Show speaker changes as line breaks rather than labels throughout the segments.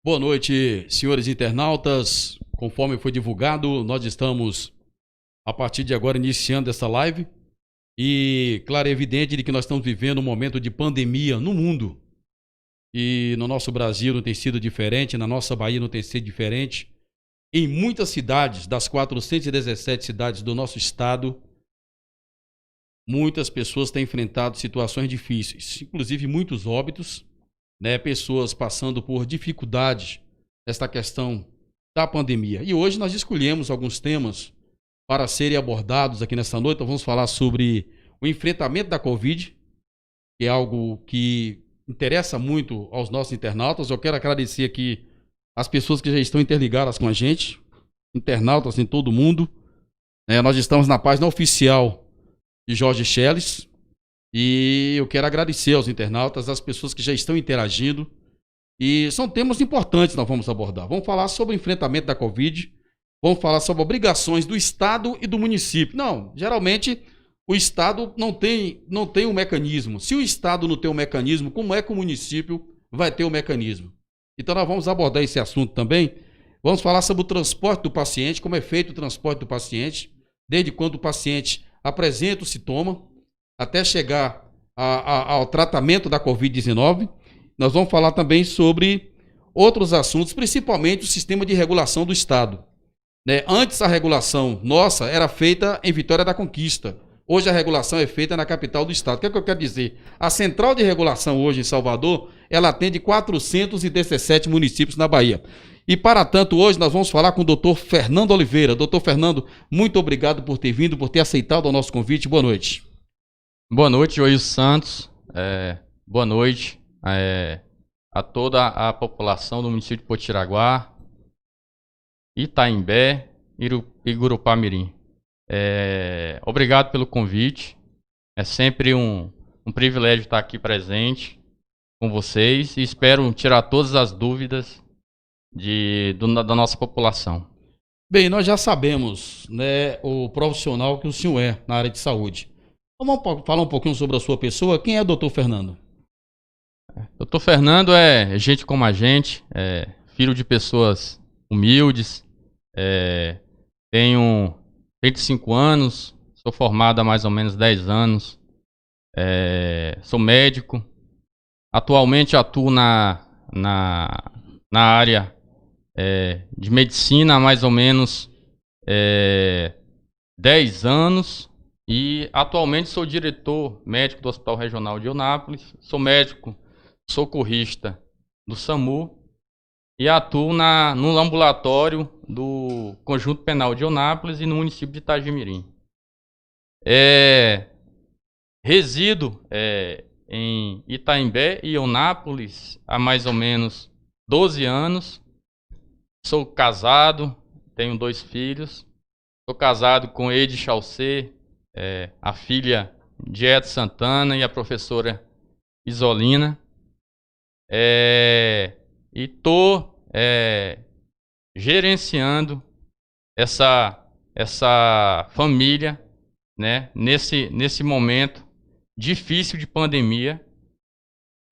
Boa noite, senhores internautas. Conforme foi divulgado, nós estamos, a partir de agora, iniciando essa live. E, claro, é evidente de que nós estamos vivendo um momento de pandemia no mundo. E no nosso Brasil não tem sido diferente, na nossa Bahia não tem sido diferente. Em muitas cidades, das 417 cidades do nosso estado, muitas pessoas têm enfrentado situações difíceis, inclusive muitos óbitos, né? Pessoas passando por dificuldades nesta questão da pandemia. E hoje nós escolhemos alguns temas para serem abordados aqui nesta noite. Então vamos falar sobre o enfrentamento da Covid, que é algo que interessa muito aos nossos internautas. Eu quero agradecer aqui as pessoas que já estão interligadas com a gente, internautas em todo o mundo. Nós estamos na página oficial de Jorge Schelles e eu quero agradecer aos internautas, às pessoas que já estão interagindo. E são temas importantes que nós vamos abordar. Vamos falar sobre o enfrentamento da Covid, vamos falar sobre obrigações do Estado e do município. Não, geralmente o Estado não tem um mecanismo. Se o Estado não tem um mecanismo, como é que o município vai ter um mecanismo? Então nós vamos abordar esse assunto também. Vamos falar sobre o transporte do paciente, como é feito o transporte do paciente, desde quando o paciente apresenta o sintoma até chegar ao tratamento da Covid-19. Nós vamos falar também sobre outros assuntos, principalmente o sistema de regulação do Estado. Antes a regulação nossa era feita em Vitória da Conquista. Hoje a regulação é feita na capital do estado. O que é que eu quero dizer? A central de regulação hoje em Salvador, ela atende 417 municípios na Bahia. E para tanto, hoje nós vamos falar com o doutor Fernando Oliveira. Doutor Fernando, muito obrigado por ter vindo, por ter aceitado o nosso convite. Boa noite.
Boa noite, Joilson Santos. Boa noite a toda a população do município de Potiraguá, Itaimbé e Gurupá-Mirim. Obrigado pelo convite. É sempre um privilégio estar aqui presente com vocês e espero tirar todas as dúvidas da nossa população.
Bem, nós já sabemos, o profissional que o senhor é na área de saúde. Vamos falar um pouquinho sobre a sua pessoa. Quem é o doutor Fernando?
Doutor Fernando é gente como a gente, filho de pessoas humildes, tenho 35 anos, sou formado há mais ou menos 10 anos, sou médico, atualmente atuo na área de medicina há mais ou menos 10 anos e atualmente sou diretor médico do Hospital Regional de Eunápolis, sou médico socorrista do SAMU e atuo no ambulatório do Conjunto Penal de Eunápolis e no município de Itagimirim. Resido em Itaimbé e Eunápolis há mais ou menos 12 anos. Sou casado, tenho 2 filhos. Sou casado com Ede Chaucê, a filha de Edson Santana e a professora Isolina. E estou gerenciando essa família, nesse momento difícil de pandemia,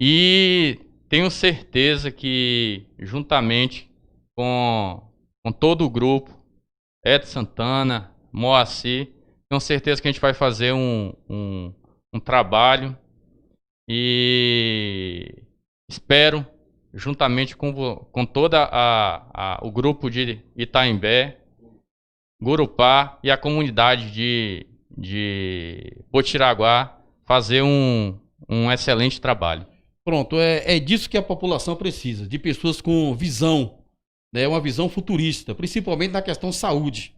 e tenho certeza que juntamente com todo o grupo, Edson Santana, Moacir, tenho certeza que a gente vai fazer um trabalho e espero, juntamente com toda o grupo de Itaimbé, Gurupá e a comunidade de Potiraguá, fazer um excelente trabalho.
Pronto, é disso que a população precisa, de pessoas com visão, uma visão futurista, principalmente na questão saúde.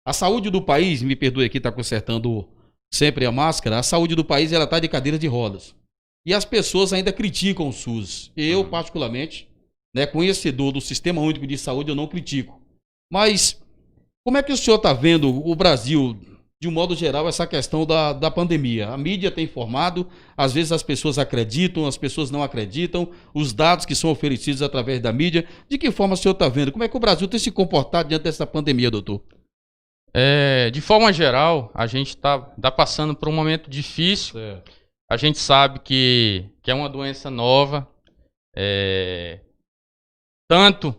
A saúde do país, me perdoe aqui, está consertando sempre a máscara, a saúde do país ela está de cadeira de rodas. E as pessoas ainda criticam o SUS. Eu, particularmente, conhecedor do Sistema Único de Saúde, eu não critico. Mas como é que o senhor está vendo o Brasil, de um modo geral, essa questão da pandemia? A mídia tem informado, às vezes as pessoas acreditam, as pessoas não acreditam, os dados que são oferecidos através da mídia. De que forma o senhor está vendo? Como é que o Brasil tem se comportado diante dessa pandemia, doutor?
De forma geral, a gente está passando por um momento difícil. Certo. A gente sabe que é uma doença nova, tanto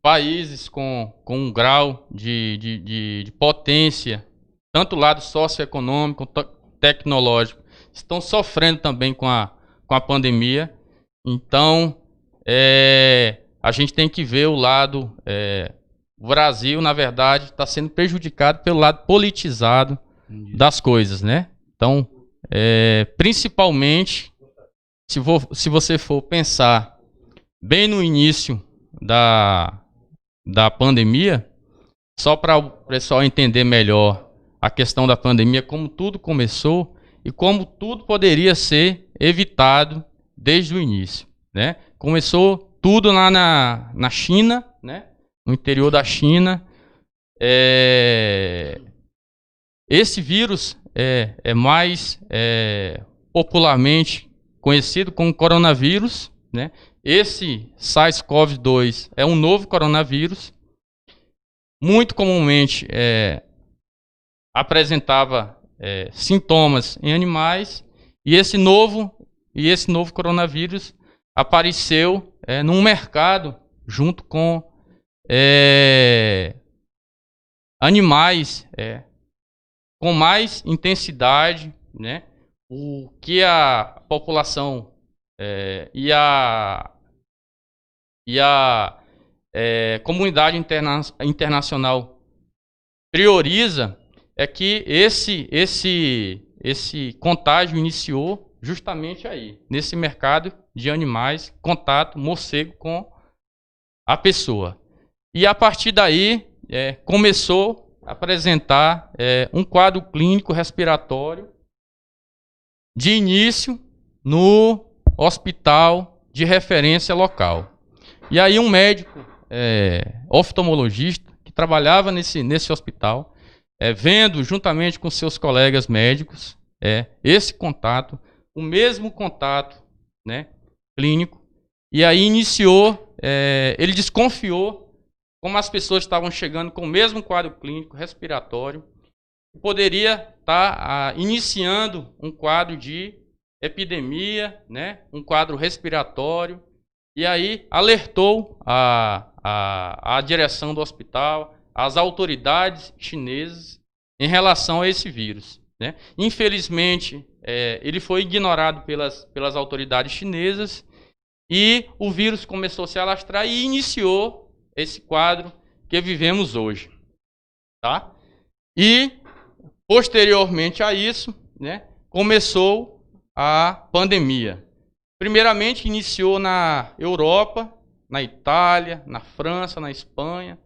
países com um grau de potência, tanto o lado socioeconômico, tecnológico, estão sofrendo também com a pandemia. Então, a gente tem que ver o lado... o Brasil, na verdade, está sendo prejudicado pelo lado politizado das coisas, né? Então, principalmente, se você for pensar bem no início da pandemia, só para o pessoal entender melhor a questão da pandemia, como tudo começou e como tudo poderia ser evitado desde o início, né? Começou tudo lá na China, né? No interior da China. Esse vírus é mais popularmente conhecido como coronavírus, né? Esse SARS-CoV-2 é um novo coronavírus, muito comumente apresentava sintomas em animais, e esse novo coronavírus apareceu num mercado junto com animais com mais intensidade, né? O que a população e a comunidade internacional prioriza é que esse contágio iniciou justamente aí, nesse mercado de animais, contato morcego com a pessoa. E a partir daí começou a apresentar um quadro clínico respiratório de início no hospital de referência local. E aí um médico oftalmologista que trabalhava nesse hospital, vendo juntamente com seus colegas médicos esse contato, o mesmo contato, né, clínico, e aí iniciou, ele desconfiou como as pessoas estavam chegando com o mesmo quadro clínico respiratório, poderia estar iniciando um quadro de epidemia, né, um quadro respiratório, e aí alertou a direção do hospital, as autoridades chinesas em relação a esse vírus, né? Infelizmente, ele foi ignorado pelas autoridades chinesas e o vírus começou a se alastrar e iniciou esse quadro que vivemos hoje, tá? E posteriormente a isso, né, começou a pandemia. Primeiramente iniciou na Europa, na Itália, na França, na Espanha,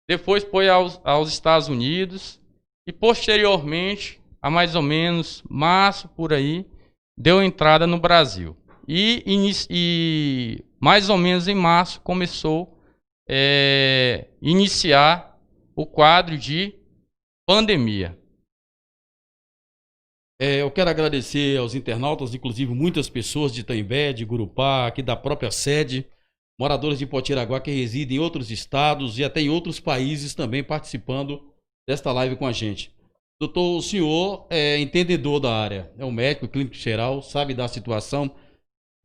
depois foi aos Estados Unidos e posteriormente, a mais ou menos março por aí, deu entrada no Brasil. E mais ou menos em março começou a iniciar o quadro de pandemia.
Eu quero agradecer aos internautas, inclusive muitas pessoas de Itaimbé, de Gurupá, aqui da própria sede, moradores de Potiraguá que residem em outros estados e até em outros países também participando desta live com a gente. Doutor, o senhor é entendedor da área, é um médico clínico geral, sabe da situação.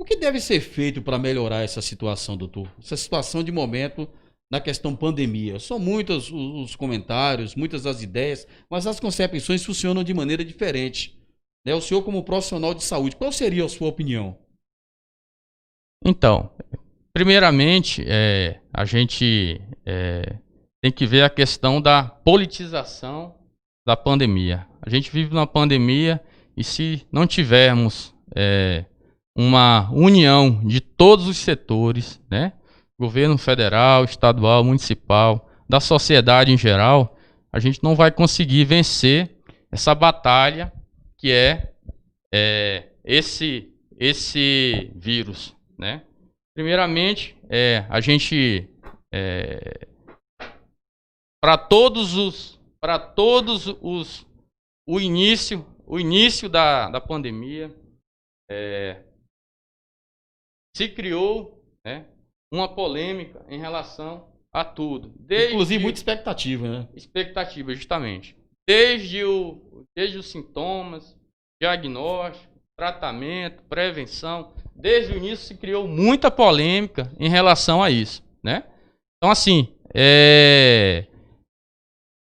O que deve ser feito para melhorar essa situação, doutor? Essa situação de momento na questão pandemia. São muitos os comentários, muitas as ideias, mas as concepções funcionam de maneira diferente. O senhor, como profissional de saúde, qual seria a sua opinião?
Então, primeiramente, a gente tem que ver a questão da politização da pandemia. A gente vive numa pandemia e se não tivermos uma união de todos os setores, né? Governo federal, estadual, municipal, da sociedade em geral, a gente não vai conseguir vencer essa batalha que é esse vírus, né? Primeiramente, a gente o início da pandemia se criou, né, uma polêmica em relação a tudo.
Inclusive muita expectativa, né?
Expectativa, justamente. Desde os sintomas, diagnóstico, tratamento, prevenção, desde o início se criou muita polêmica em relação a isso, né? Então, assim,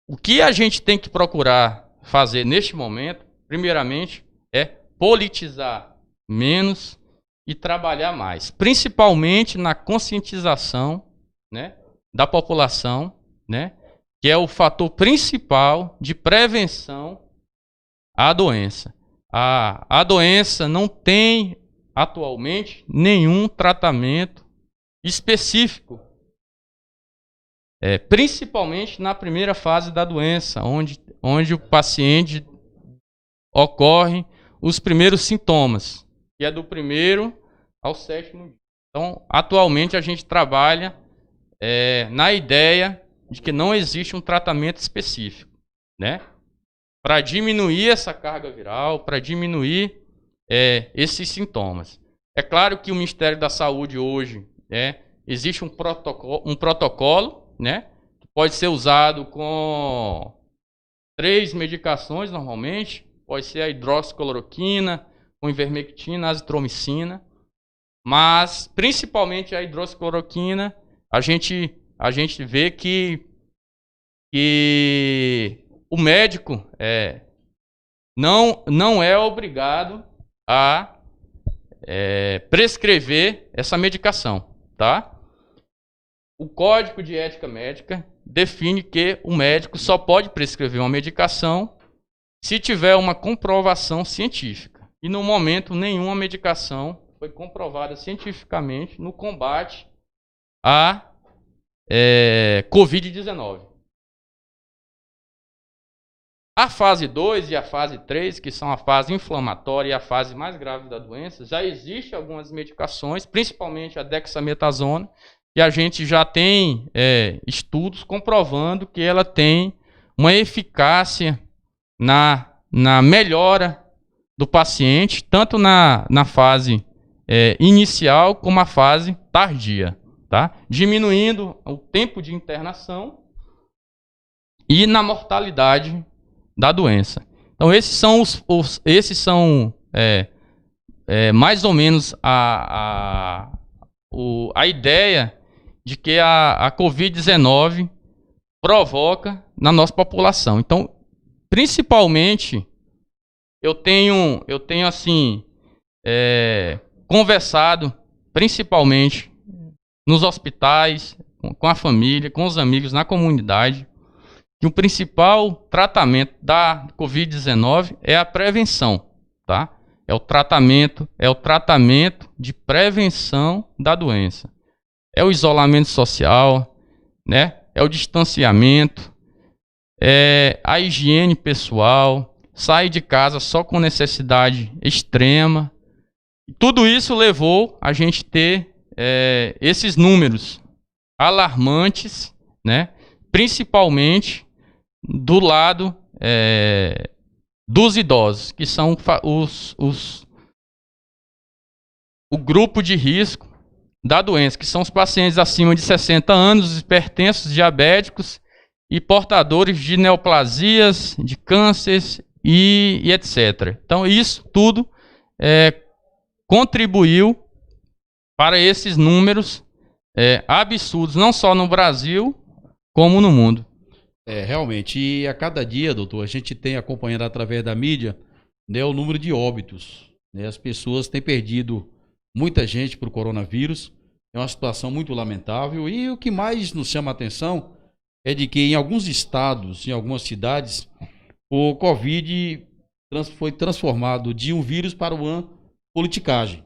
o que a gente tem que procurar fazer neste momento, primeiramente, é politizar menos e trabalhar mais, principalmente na conscientização, né, da população, né, que é o fator principal de prevenção à doença. A doença não tem atualmente nenhum tratamento específico, principalmente na primeira fase da doença, onde o paciente ocorre os primeiros sintomas, que é do 1º ao 7º dia. Então, atualmente a gente trabalha na ideia de que não existe um tratamento específico, né? Para diminuir essa carga viral, para diminuir esses sintomas. É claro que o Ministério da Saúde hoje, existe um protocolo, né? Que pode ser usado com 3 medicações normalmente, pode ser a hidroxicloroquina, com ivermectina, azitromicina, mas principalmente a hidroxicloroquina, a gente vê que o médico não é obrigado a prescrever essa medicação, tá? O Código de Ética Médica define que o médico só pode prescrever uma medicação se tiver uma comprovação científica. E no momento nenhuma medicação foi comprovada cientificamente no combate à Covid-19. A fase 2 e a fase 3, que são a fase inflamatória e a fase mais grave da doença, já existem algumas medicações, principalmente a dexametasona, que a gente já tem estudos comprovando que ela tem uma eficácia na melhora do paciente, tanto na fase inicial como a fase tardia, tá? Diminuindo o tempo de internação e na mortalidade da doença. Então esses são mais ou menos a ideia de que a Covid-19 provoca na nossa população. Então, principalmente, eu tenho assim conversado principalmente nos hospitais, com a família, com os amigos, na comunidade, que o principal tratamento da Covid-19 é a prevenção, tá? É o tratamento de prevenção da doença. É o isolamento social, né? É o distanciamento, a higiene pessoal, sair de casa só com necessidade extrema. Tudo isso levou a gente ter esses números alarmantes, né? Principalmente do lado dos idosos, que são o grupo de risco da doença, que são os pacientes acima de 60 anos, hipertensos, diabéticos e portadores de neoplasias, de cânceres e etc. Então, isso tudo contribuiu para esses números absurdos, não só no Brasil, como no mundo.
Realmente, e a cada dia, doutor, a gente tem acompanhado através da mídia, né, o número de óbitos, né? As pessoas têm perdido muita gente para o coronavírus, é uma situação muito lamentável, e o que mais nos chama a atenção é de que em alguns estados, em algumas cidades, o Covid foi transformado de um vírus para uma politicagem.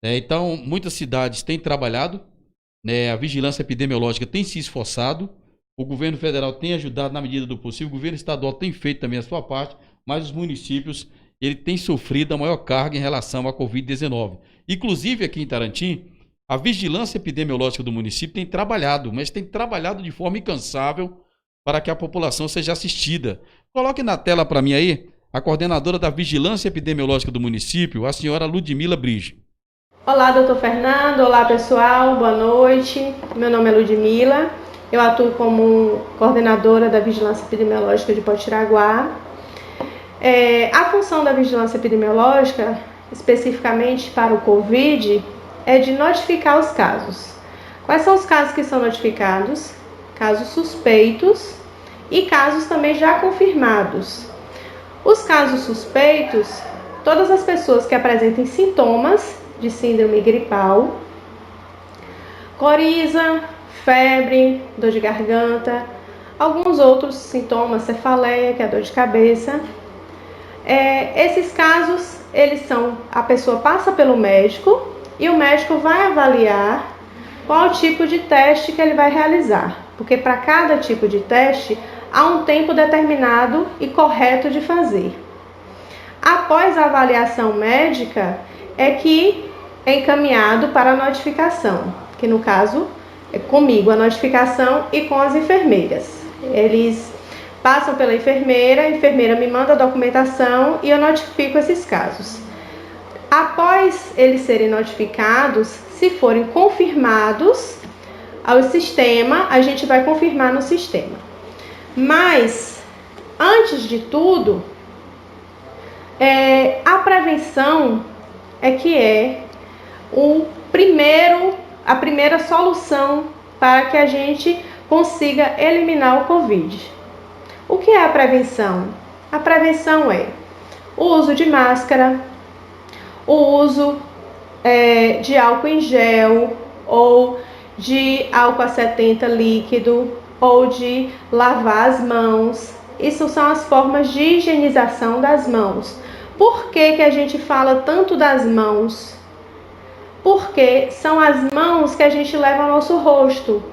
Então, muitas cidades têm trabalhado, né, a vigilância epidemiológica tem se esforçado, o governo federal tem ajudado na medida do possível, o governo estadual tem feito também a sua parte, mas os municípios ele tem sofrido a maior carga em relação à Covid-19. Inclusive aqui em Tarantim, a vigilância epidemiológica do município tem trabalhado, mas tem trabalhado de forma incansável para que a população seja assistida. Coloque na tela para mim aí a coordenadora da vigilância epidemiológica do município, a senhora Ludmila Brige.
Olá, doutor Fernando. Olá, pessoal. Boa noite. Meu nome é Ludmila. Eu atuo como coordenadora da Vigilância Epidemiológica de Potiraguá. A função da vigilância epidemiológica especificamente para o Covid, é de notificar os casos. Quais são os casos que são notificados? Casos suspeitos e casos também já confirmados. Os casos suspeitos, todas as pessoas que apresentem sintomas de síndrome gripal, coriza, febre, dor de garganta, alguns outros sintomas, cefaleia, que é a dor de cabeça. Esses casos, a pessoa passa pelo médico e o médico vai avaliar qual tipo de teste que ele vai realizar, porque para cada tipo de teste há um tempo determinado e correto de fazer. Após a avaliação médica é que é encaminhado para a notificação, que no caso é comigo a notificação e com as enfermeiras. Eles passam pela enfermeira, a enfermeira me manda a documentação e eu notifico esses casos. Após eles serem notificados, se forem confirmados ao sistema, a gente vai confirmar no sistema. Mas, antes de tudo, a prevenção é a primeira solução para que a gente consiga eliminar o Covid. O que é a prevenção? A prevenção é o uso de máscara, o uso de álcool em gel ou de álcool 70 líquido ou de lavar as mãos. Isso são as formas de higienização das mãos. Por que a gente fala tanto das mãos? Porque são as mãos que a gente leva ao nosso rosto.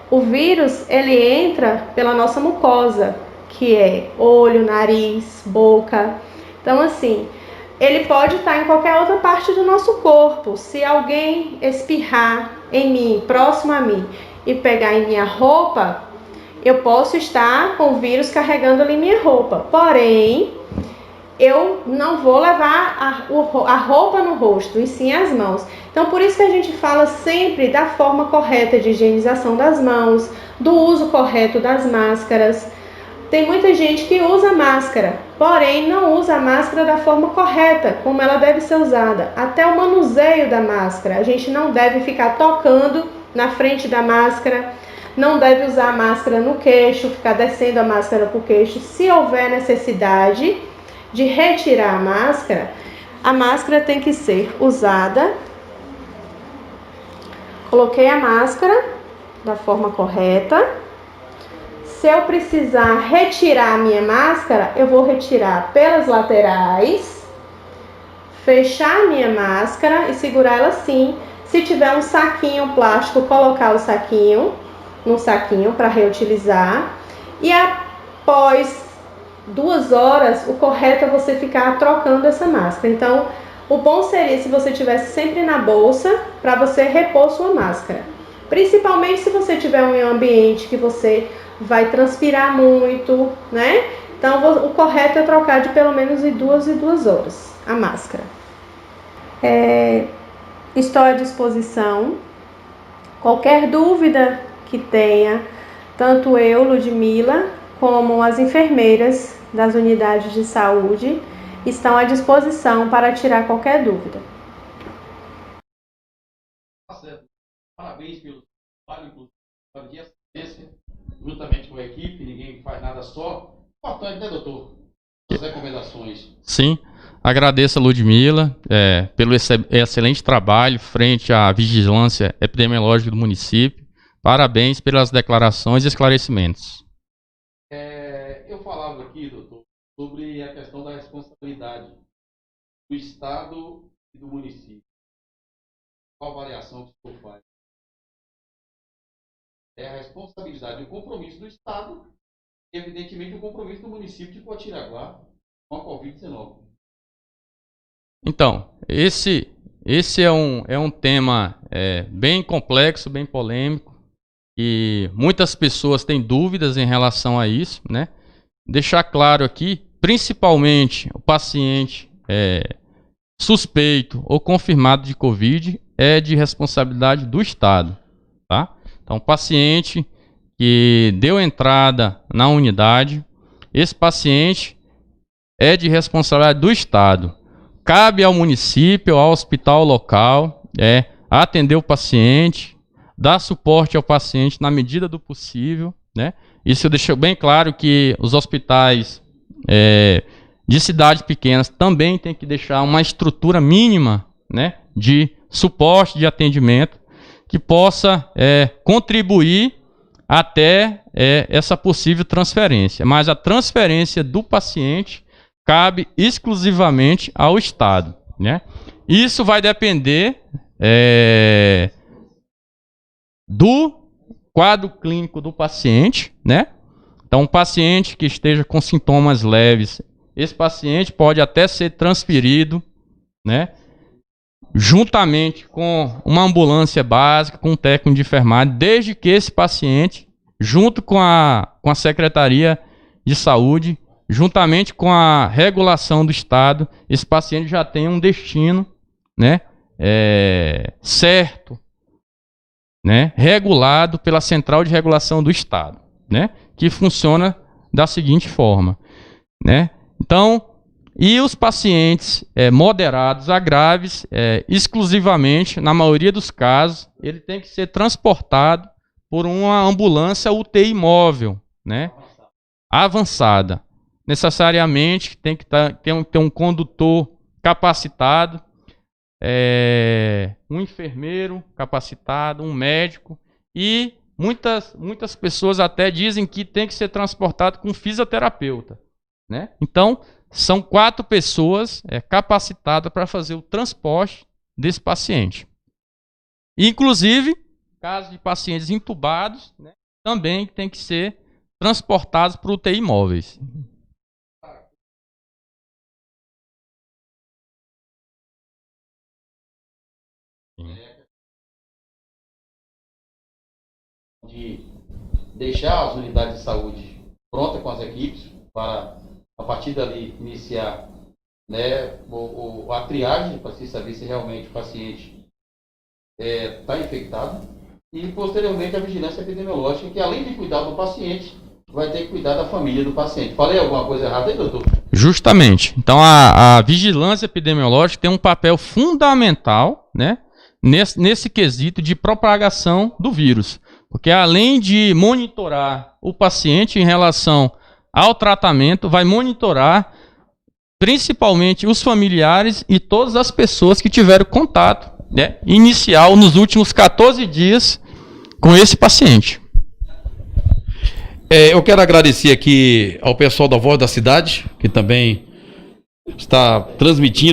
O vírus, ele entra pela nossa mucosa, que é olho, nariz, boca. Então, assim, ele pode estar em qualquer outra parte do nosso corpo. Se alguém espirrar em mim, próximo a mim, e pegar em minha roupa, eu posso estar com o vírus carregando ali minha roupa. Porém, eu não vou levar a roupa no rosto, e sim as mãos. Então, por isso que a gente fala sempre da forma correta de higienização das mãos, do uso correto das máscaras. Tem muita gente que usa máscara, porém não usa a máscara da forma correta, como ela deve ser usada. Até o manuseio da máscara, a gente não deve ficar tocando na frente da máscara, não deve usar a máscara no queixo, ficar descendo a máscara para o queixo. Se houver necessidade de retirar a máscara tem que ser usada. Coloquei a máscara da forma correta. Se eu precisar retirar a minha máscara, eu vou retirar pelas laterais, fechar a minha máscara e segurar ela assim. Se tiver um saquinho plástico, colocar o saquinho num saquinho para reutilizar. E após 2 horas, o correto é você ficar trocando essa máscara. Então, o bom seria se você tivesse sempre na bolsa para você repor sua máscara. Principalmente se você tiver um ambiente que você vai transpirar muito, né? Então, o correto é trocar de pelo menos de 2 em 2 horas a máscara. Estou à disposição. Qualquer dúvida que tenha, tanto eu, Ludmila, como as enfermeiras das unidades de saúde estão à disposição para tirar qualquer dúvida.
Parabéns pelo trabalho, de assistência, juntamente com a equipe, ninguém faz nada só. Importante, né, doutor? As recomendações.
Sim, agradeço a Ludmila pelo excelente trabalho frente à vigilância epidemiológica do município. Parabéns pelas declarações e esclarecimentos.
Eu falava aqui, doutor, sobre a questão da responsabilidade do Estado e do município. Qual a avaliação que o senhor faz? É a responsabilidade e o compromisso do Estado e, evidentemente, o compromisso do município de Potiraguá com a Covid-19.
Então, esse é um tema bem complexo, bem polêmico, e muitas pessoas têm dúvidas em relação a isso, né? Deixar claro aqui, principalmente o paciente suspeito ou confirmado de Covid é de responsabilidade do Estado, tá? Então, paciente que deu entrada na unidade, esse paciente é de responsabilidade do Estado. cabe ao município, ao hospital local, atender o paciente, dar suporte ao paciente na medida do possível, né? Isso deixa bem claro que os hospitais de cidades pequenas também têm que deixar uma estrutura mínima, né, de suporte, de atendimento, que possa contribuir até essa possível transferência. Mas a transferência do paciente cabe exclusivamente ao Estado, né? Isso vai depender do quadro clínico do paciente, né? Então, um paciente que esteja com sintomas leves, esse paciente pode até ser transferido, né, juntamente com uma ambulância básica, com um técnico de enfermagem, desde que esse paciente, junto com a Secretaria de Saúde, juntamente com a regulação do Estado, esse paciente já tenha um destino, né, certo, né, regulado pela Central de Regulação do Estado, né, que funciona da seguinte forma, né? Então, e os pacientes moderados a graves, exclusivamente, na maioria dos casos, ele tem que ser transportado por uma ambulância UTI móvel, né, avançada. Necessariamente tem que ter um condutor capacitado, um enfermeiro capacitado, um médico, e muitas pessoas até dizem que tem que ser transportado com fisioterapeuta, né? Então, são 4 pessoas capacitadas para fazer o transporte desse paciente. Inclusive, caso de pacientes entubados, né, também tem que ser transportados para UTI móveis.
De deixar as unidades de saúde prontas com as equipes para, a partir dali, iniciar, né, a triagem para se saber se realmente o paciente está infectado, e posteriormente a vigilância epidemiológica, que além de cuidar do paciente, vai ter que cuidar da família do paciente. Falei alguma coisa errada aí, doutor? Justamente. Então a vigilância epidemiológica tem um papel fundamental, né, nesse quesito de propagação do vírus. Porque além de monitorar o paciente em relação ao tratamento, vai monitorar principalmente os familiares e todas as pessoas que tiveram contato, né, inicial nos últimos 14 dias com esse paciente. Eu quero agradecer aqui ao pessoal da Voz da Cidade, que também está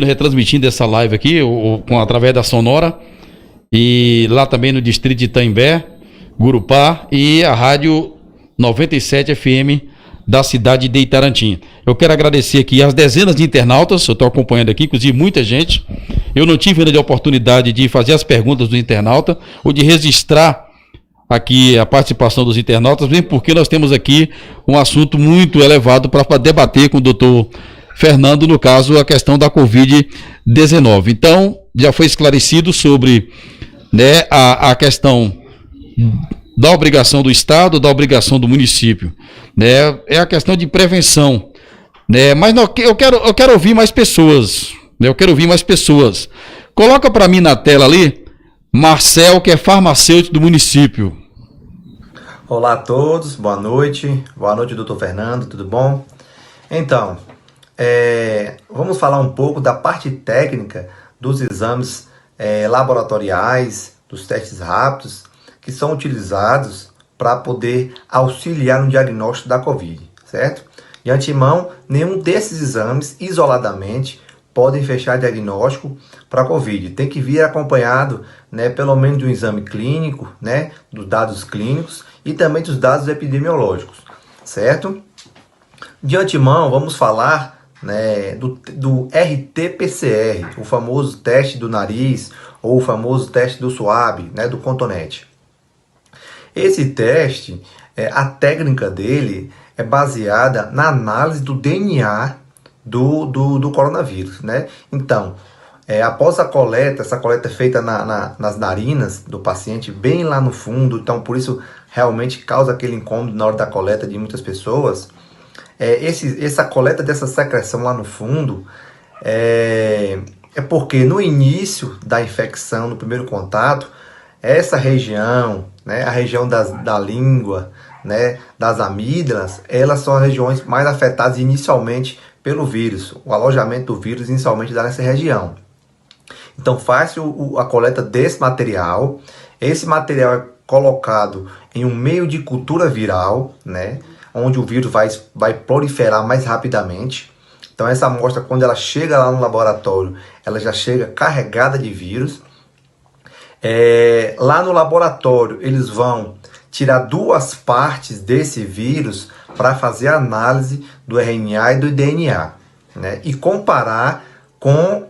retransmitindo essa live aqui, através da Sonora, e lá também no distrito de Itaimbé, Gurupá, e a Rádio 97 FM da cidade de Itarantim. Eu quero agradecer aqui as dezenas de internautas, eu estou acompanhando aqui, inclusive muita gente. Eu não tive ainda a oportunidade de fazer as perguntas do internauta, ou de registrar aqui a participação dos internautas, mesmo porque nós temos aqui um assunto muito elevado para debater com o doutor Fernando, no caso, a questão da Covid-19. Então, já foi esclarecido sobre, né, a questão da obrigação do Estado, da obrigação do município, né? É a questão de prevenção, né? Mas não, eu quero ouvir mais pessoas, né? Eu quero ouvir mais pessoas. Coloca para mim na tela ali, Marcel, que é farmacêutico do município.
Olá a todos, boa noite, doutor Fernando, tudo bom? Então, vamos falar um pouco da parte técnica dos exames laboratoriais, dos testes rápidos, que são utilizados para poder auxiliar no diagnóstico da Covid, certo? De antemão, nenhum desses exames, isoladamente, podem fechar diagnóstico para Covid. Tem que vir acompanhado, né, pelo menos de um exame clínico, né, dos dados clínicos e também dos dados epidemiológicos, certo? De antemão, vamos falar, né, do RT-PCR, o famoso teste do nariz ou o famoso teste do suave, né, do cotonete. Esse teste, a técnica dele é baseada na análise do DNA do coronavírus, né? Então, após a coleta, essa coleta é feita nas narinas do paciente, bem lá no fundo, então por isso realmente causa aquele incômodo na hora da coleta de muitas pessoas. Essa coleta dessa secreção lá no fundo é porque no início da infecção, no primeiro contato, essa região, né, a região da língua, né, das amígdalas, elas são as regiões mais afetadas inicialmente pelo vírus. O alojamento do vírus inicialmente dá nessa região. Então faz a coleta desse material. Esse material é colocado em um meio de cultura viral, né, onde o vírus vai proliferar mais rapidamente. Então essa amostra, quando ela chega lá no laboratório, ela já chega carregada de vírus. Lá no laboratório eles vão tirar 2 partes desse vírus para fazer a análise do RNA e do DNA, né, e comparar com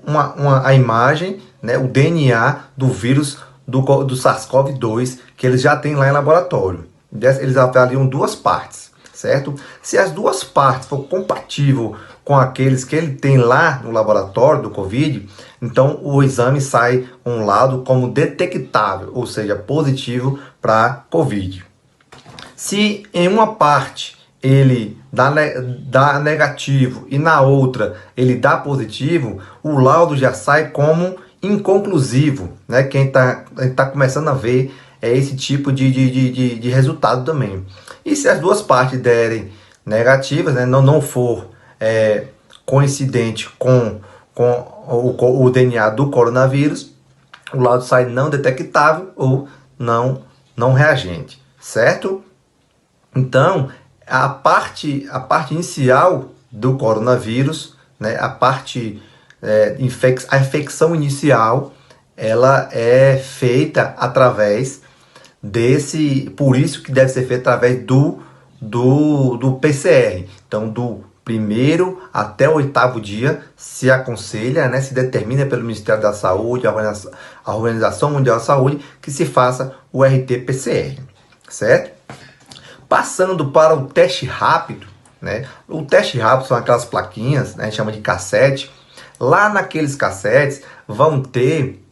a imagem, né, o DNA do vírus do SARS-CoV-2 que eles já têm lá em laboratório. Eles avaliam 2 partes, certo? Se as 2 partes for compatível com aqueles que ele tem lá no laboratório do Covid, então o exame sai um laudo como detectável, ou seja, positivo para Covid. Se em uma parte ele dá negativo e na outra ele dá positivo, o laudo já sai como inconclusivo, né? Quem tá começando a ver esse tipo de resultado também. E se as 2 partes derem negativas, né, não for coincidente com o DNA do coronavírus, o laudo sai não detectável ou não reagente, certo? Então, a parte inicial do coronavírus, né, a infecção inicial, ela é feita através por isso que deve ser feita através do PCR. Então, do 1º até o 8º dia se aconselha, né, se determina pelo Ministério da Saúde, a Organização Mundial da Saúde, que se faça o RT-PCR, certo? Passando para o teste rápido, né? O teste rápido são aquelas plaquinhas, né, a gente chama de cassete. Lá naqueles cassetes vão ter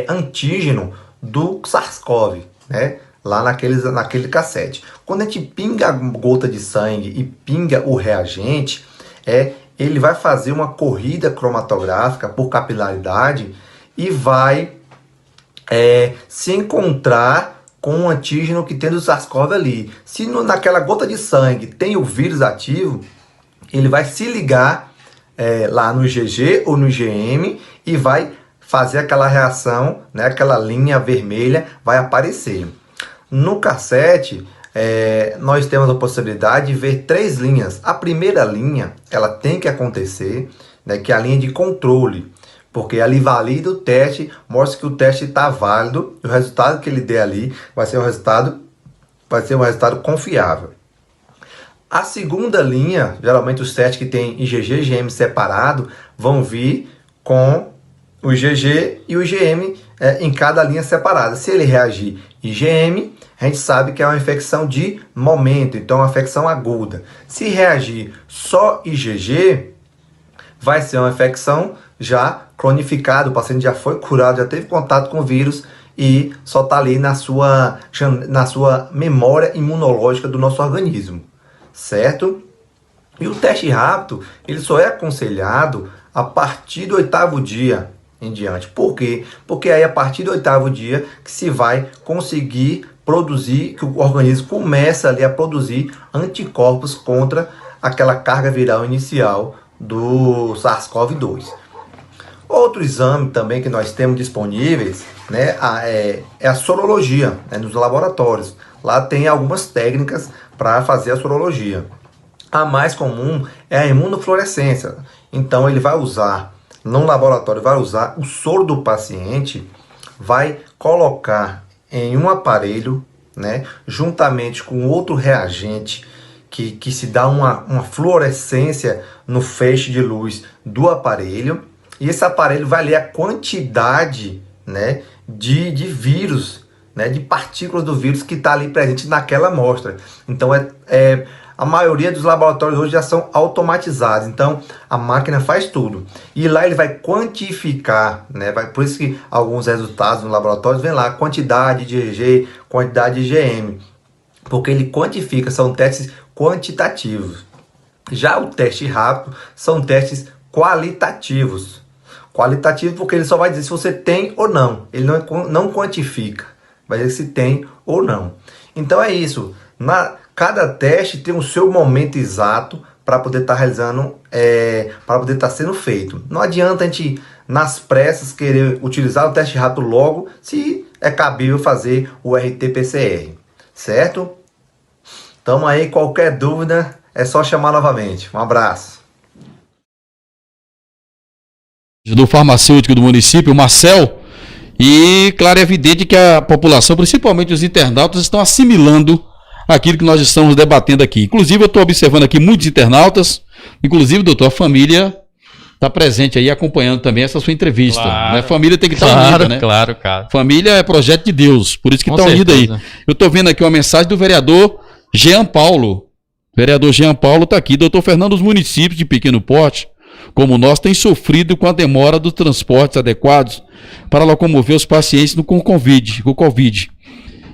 antígeno do SARS-CoV, né? Lá naquele cassete. Quando a gente pinga a gota de sangue e pinga o reagente, ele vai fazer uma corrida cromatográfica por capilaridade e vai se encontrar com o antígeno que tem do SARS-CoV ali. Se naquela gota de sangue tem o vírus ativo, ele vai se ligar lá no IgG ou no IgM e vai fazer aquela reação, né, aquela linha vermelha vai aparecer. No cassete, nós temos a possibilidade de ver 3 linhas. A primeira linha, ela tem que acontecer, né, que é a linha de controle, porque ali valida o teste, mostra que o teste está válido, e o resultado que ele der ali vai ser um resultado confiável. A segunda linha, geralmente os testes que tem IgG e IgM separado, vão vir com o IgG e o IgM em cada linha separada. Se ele reagir IgM, a gente sabe que é uma infecção de momento, então é uma infecção aguda. Se reagir só IgG, vai ser uma infecção já cronificada, o paciente já foi curado, já teve contato com o vírus e só está ali na sua memória imunológica do nosso organismo, certo? E o teste rápido, ele só é aconselhado a partir do 8º dia em diante. Por quê? Porque aí a partir do 8º dia que se vai conseguir produzir, que o organismo começa ali a produzir anticorpos contra aquela carga viral inicial do SARS-CoV-2. Outro exame também que nós temos disponíveis, né, é a sorologia, né, nos laboratórios. Lá tem algumas técnicas para fazer a sorologia. A mais comum é a imunofluorescência. Então ele vai usar, no laboratório, vai usar o soro do paciente, vai colocar em um aparelho, né, juntamente com outro reagente que se dá uma fluorescência no feixe de luz do aparelho. E esse aparelho vai ler a quantidade, né, de vírus, né, de partículas do vírus que está ali presente naquela amostra. Então a maioria dos laboratórios hoje já são automatizados, então a máquina faz tudo. E lá ele vai quantificar, né, por isso que alguns resultados no laboratório vem lá, quantidade de IgG, quantidade de IgM, porque ele quantifica, são testes quantitativos. Já o teste rápido são testes qualitativos. Qualitativo porque ele só vai dizer se você tem ou não. Ele não quantifica. Vai dizer se tem ou não. Então é isso. Cada teste tem o seu momento exato para poder estar realizando, para poder estar sendo feito. Não adianta a gente, nas pressas, querer utilizar o teste rápido logo, se é cabível fazer o RT-PCR. Certo? Então aí, qualquer dúvida, é só chamar novamente. Um abraço.
Do farmacêutico do município, Marcel, e claro, é evidente que a população, principalmente os internautas, estão assimilando aquilo que nós estamos debatendo aqui. Inclusive, eu estou observando aqui muitos internautas, inclusive, doutor, a família está presente aí, acompanhando também essa sua entrevista.
Claro,
né? A família tem que estar unida, né?
Claro, cara.
Família é projeto de Deus, por isso que está unida aí. Eu estou vendo aqui uma mensagem do vereador Jean Paulo. O vereador Jean Paulo está aqui. Doutor Fernando, os municípios de pequeno porte, como nós, têm sofrido com a demora dos transportes adequados para locomover os pacientes com Covid.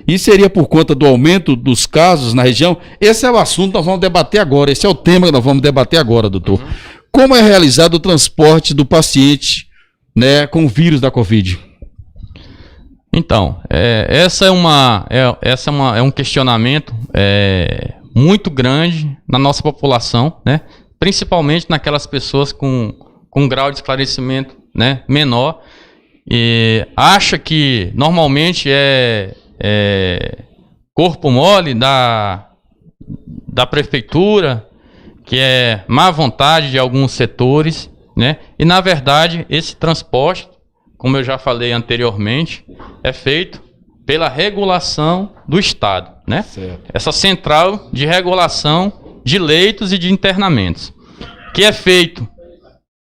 Isso seria por conta do aumento dos casos na região? Esse é o assunto que nós vamos debater agora. Esse é o tema que nós vamos debater agora, doutor. Como é realizado o transporte do paciente, né, com o vírus da Covid?
Então, é um questionamento muito grande na nossa população, né? Principalmente naquelas pessoas com grau de esclarecimento, né, menor, e acha que normalmente é corpo mole da prefeitura, que é má vontade de alguns setores, né? E na verdade esse transporte, como eu já falei anteriormente, é feito pela regulação do Estado, né?
Certo.
Essa central de regulação de leitos e de internamentos, que é feito,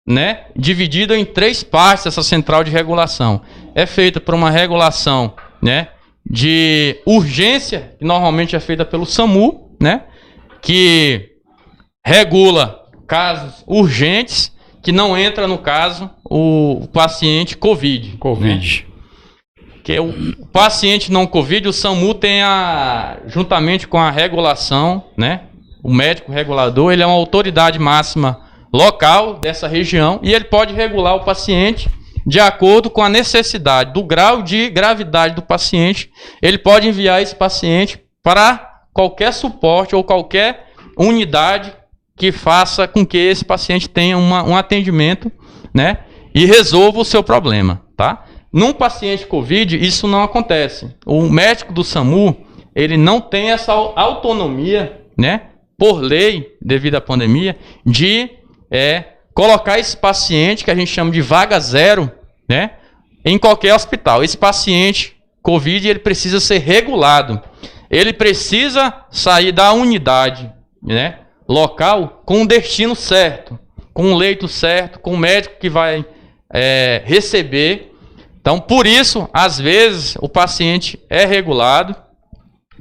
né, dividido em 3 partes. Essa central de regulação é feita por uma regulação, né, de urgência, que normalmente é feita pelo SAMU, né, que regula casos urgentes, que não entra no caso o paciente COVID.
Covid.
Né? Que o paciente não COVID, o SAMU tem juntamente com a regulação, né, o médico regulador, ele é uma autoridade máxima local dessa região e ele pode regular o paciente de acordo com a necessidade, do grau de gravidade do paciente. Ele pode enviar esse paciente para qualquer suporte ou qualquer unidade que faça com que esse paciente tenha um atendimento, né, e resolva o seu problema, tá? Num paciente COVID, isso não acontece. O médico do SAMU, ele não tem essa autonomia, né, por lei, devido à pandemia, de colocar esse paciente, que a gente chama de vaga zero, né, em qualquer hospital. Esse paciente COVID, ele precisa ser regulado. Ele precisa sair da unidade, né, local com o destino certo, com o leito certo, com o médico que vai receber. Então, por isso, às vezes, o paciente é regulado,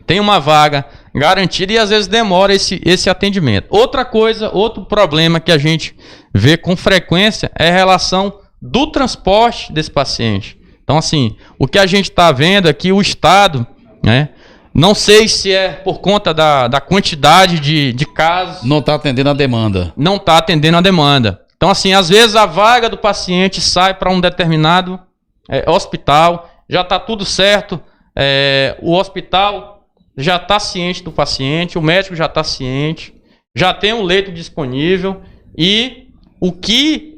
tem uma vaga garantida e às vezes demora esse atendimento. Outra coisa, outro problema que a gente vê com frequência é a relação do transporte desse paciente. Então, assim, o que a gente está vendo aqui, o Estado, né, não sei se é por conta da quantidade de casos.
Não está atendendo a demanda.
Não está atendendo a demanda. Então, assim, às vezes a vaga do paciente sai para um determinado hospital, já está tudo certo, o hospital já está ciente do paciente, o médico já está ciente, já tem um leito disponível e o que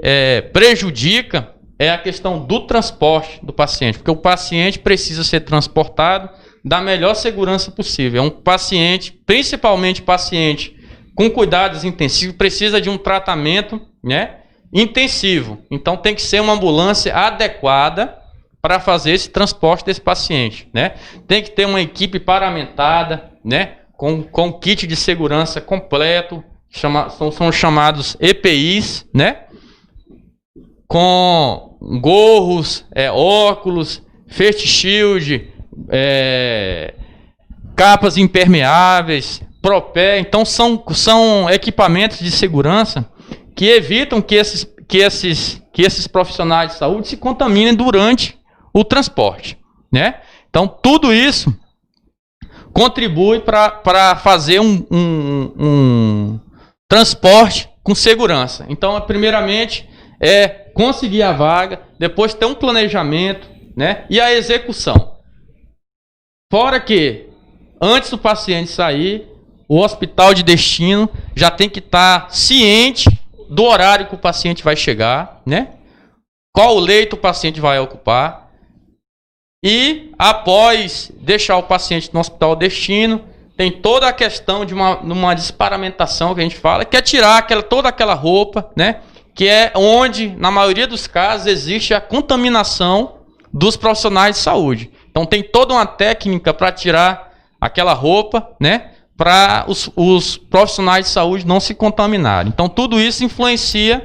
prejudica é a questão do transporte do paciente, porque o paciente precisa ser transportado da melhor segurança possível. É um paciente, principalmente paciente com cuidados intensivos, precisa de um tratamento, né, intensivo. Então tem que ser uma ambulância adequada para fazer esse transporte desse paciente, né? Tem que ter uma equipe paramentada, né, com kit de segurança completo, são chamados EPIs, né? Com gorros, óculos, face shield, capas impermeáveis, propé. Então são equipamentos de segurança que evitam que esses profissionais de saúde se contaminem durante o transporte, né? Então tudo isso contribui para fazer um transporte com segurança. Então, primeiramente, é conseguir a vaga, depois ter um planejamento, né? E a execução. Fora que, antes do paciente sair, o hospital de destino já tem que estar ciente do horário que o paciente vai chegar, né? Qual leito o paciente vai ocupar. E, após deixar o paciente no hospital de destino, tem toda a questão de uma desparamentação que a gente fala, que é tirar toda aquela roupa, né? Que é onde, na maioria dos casos, existe a contaminação dos profissionais de saúde. Então tem toda uma técnica para tirar aquela roupa, né? Para os profissionais de saúde não se contaminarem. Então tudo isso influencia,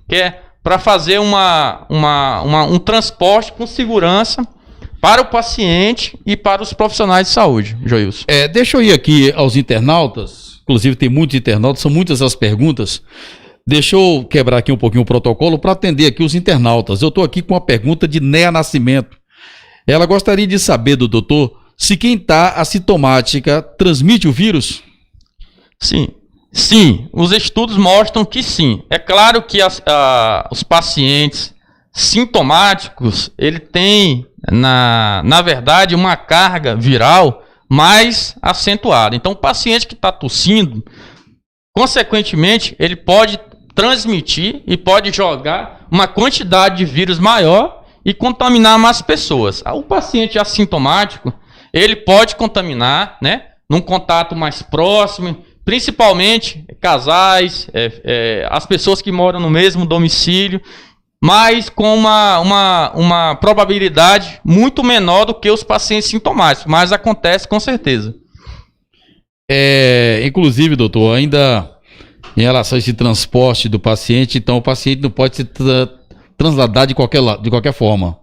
que é para fazer um transporte com segurança para o paciente e para os profissionais de saúde, Joilson.
Deixa eu ir aqui aos internautas, inclusive tem muitos internautas, são muitas as perguntas. Deixa eu quebrar aqui um pouquinho o protocolo para atender aqui os internautas. Eu estou aqui com uma pergunta de Néa Nascimento. Ela gostaria de saber do doutor se quem está assintomática transmite o vírus?
Sim, os estudos mostram que sim. É claro que os pacientes sintomáticos, ele tem, na verdade, uma carga viral mais acentuada. Então, o paciente que está tossindo, consequentemente, ele pode transmitir e pode jogar uma quantidade de vírus maior e contaminar mais pessoas. O paciente assintomático, ele pode contaminar, né, num contato mais próximo, principalmente casais, as pessoas que moram no mesmo domicílio, mas com uma probabilidade muito menor do que os pacientes sintomáticos, mas acontece com certeza.
Inclusive, doutor, ainda em relação a esse transporte do paciente, então o paciente não pode se trasladar de qualquer forma.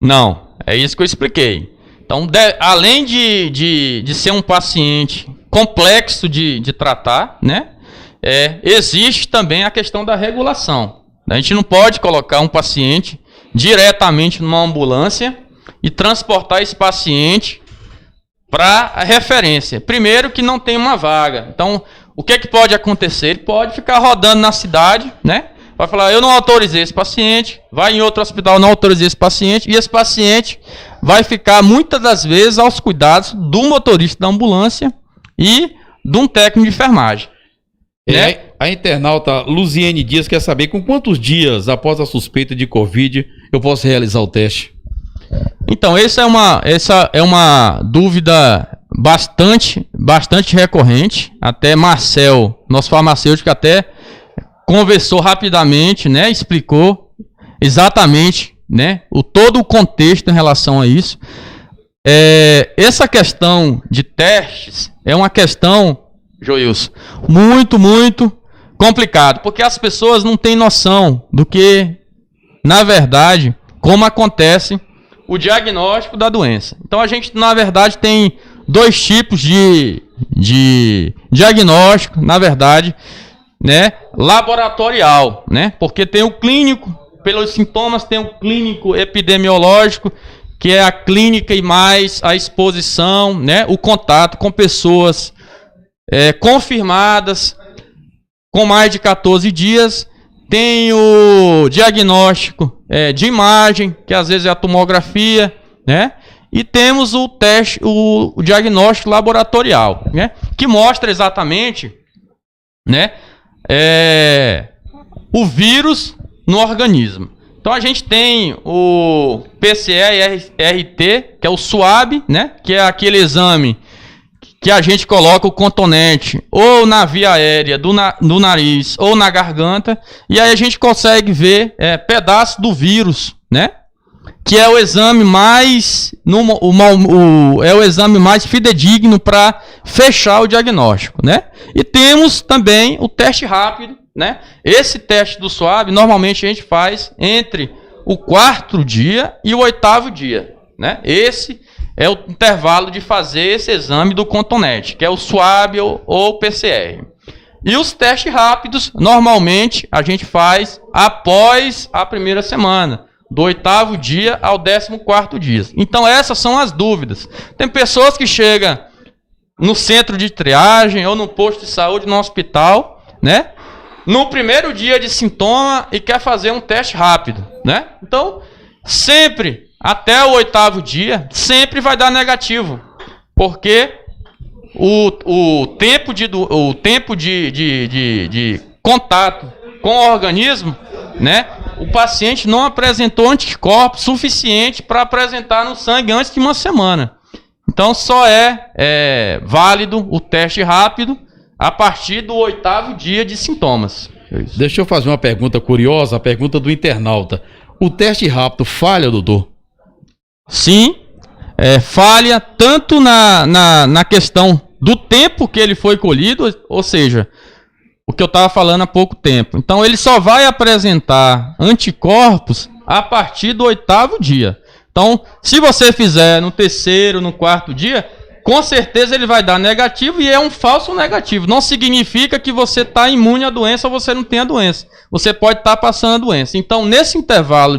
Não, é isso que eu expliquei. Então, além de ser um paciente complexo de tratar, né, existe também a questão da regulação. A gente não pode colocar um paciente diretamente numa ambulância e transportar esse paciente para a referência. Primeiro que não tem uma vaga. Então, o que pode acontecer? Ele pode ficar rodando na cidade, né? Vai falar, eu não autorizei esse paciente, vai em outro hospital, não autorizei esse paciente, e esse paciente vai ficar, muitas das vezes, aos cuidados do motorista da ambulância e de um técnico de enfermagem. Né?
A internauta Luziene Dias quer saber com quantos dias após a suspeita de Covid eu posso realizar o teste?
Então, essa é uma dúvida bastante recorrente. Até Marcel, nosso farmacêutico, até conversou rapidamente, né, explicou exatamente, né, todo o contexto em relação a isso. Essa questão de testes é uma questão, Joilson, muito complicado, porque as pessoas não têm noção do que, na verdade, como acontece o diagnóstico da doença. Então a gente, na verdade, tem dois tipos de diagnóstico, na verdade, né, laboratorial, né? Porque tem o clínico, pelos sintomas, tem o clínico epidemiológico, que é a clínica e mais a exposição, né, o contato com pessoas confirmadas com mais de 14 dias. Tem o diagnóstico de imagem, que às vezes é a tomografia, né? E temos o teste, o diagnóstico laboratorial, né? Que mostra exatamente, né, o vírus no organismo. Então a gente tem o PCR-RT, que é o SWAB, né? Que é aquele exame que a gente coloca o cotonete ou na via aérea do nariz ou na garganta, e aí a gente consegue ver pedaços do vírus, né? Que é o exame mais o exame mais fidedigno para fechar o diagnóstico, né? E temos também o teste rápido, né? Esse teste do SWAB normalmente a gente faz entre o 4º dia e o 8º dia, né? Esse é o intervalo de fazer esse exame do cotonete, que é o SWAB ou o PCR. E os testes rápidos, normalmente, a gente faz após a primeira semana, do 8º dia ao 14º dia. Então, essas são as dúvidas. Tem pessoas que chegam no centro de triagem ou no posto de saúde, no hospital, né? no primeiro dia de sintoma e quer fazer um teste rápido, né? Então, sempre, até o 8º dia, sempre vai dar negativo, porque o tempo de contato com o organismo, né? O paciente não apresentou anticorpos suficiente para apresentar no sangue antes de uma semana. Então, só é válido o teste rápido a partir do 8º dia de sintomas.
Deixa eu fazer uma pergunta curiosa, a pergunta do internauta. O teste rápido falha, doutor?
Sim, falha tanto na questão do tempo que ele foi colhido, ou seja, o que eu estava falando há pouco tempo. Então, ele só vai apresentar anticorpos a partir do 8º dia. Então, se você fizer no 3º, no 4º dia, com certeza ele vai dar negativo e é um falso negativo. Não significa que você está imune à doença ou você não tem a doença. Você pode estar passando a doença. Então, nesse intervalo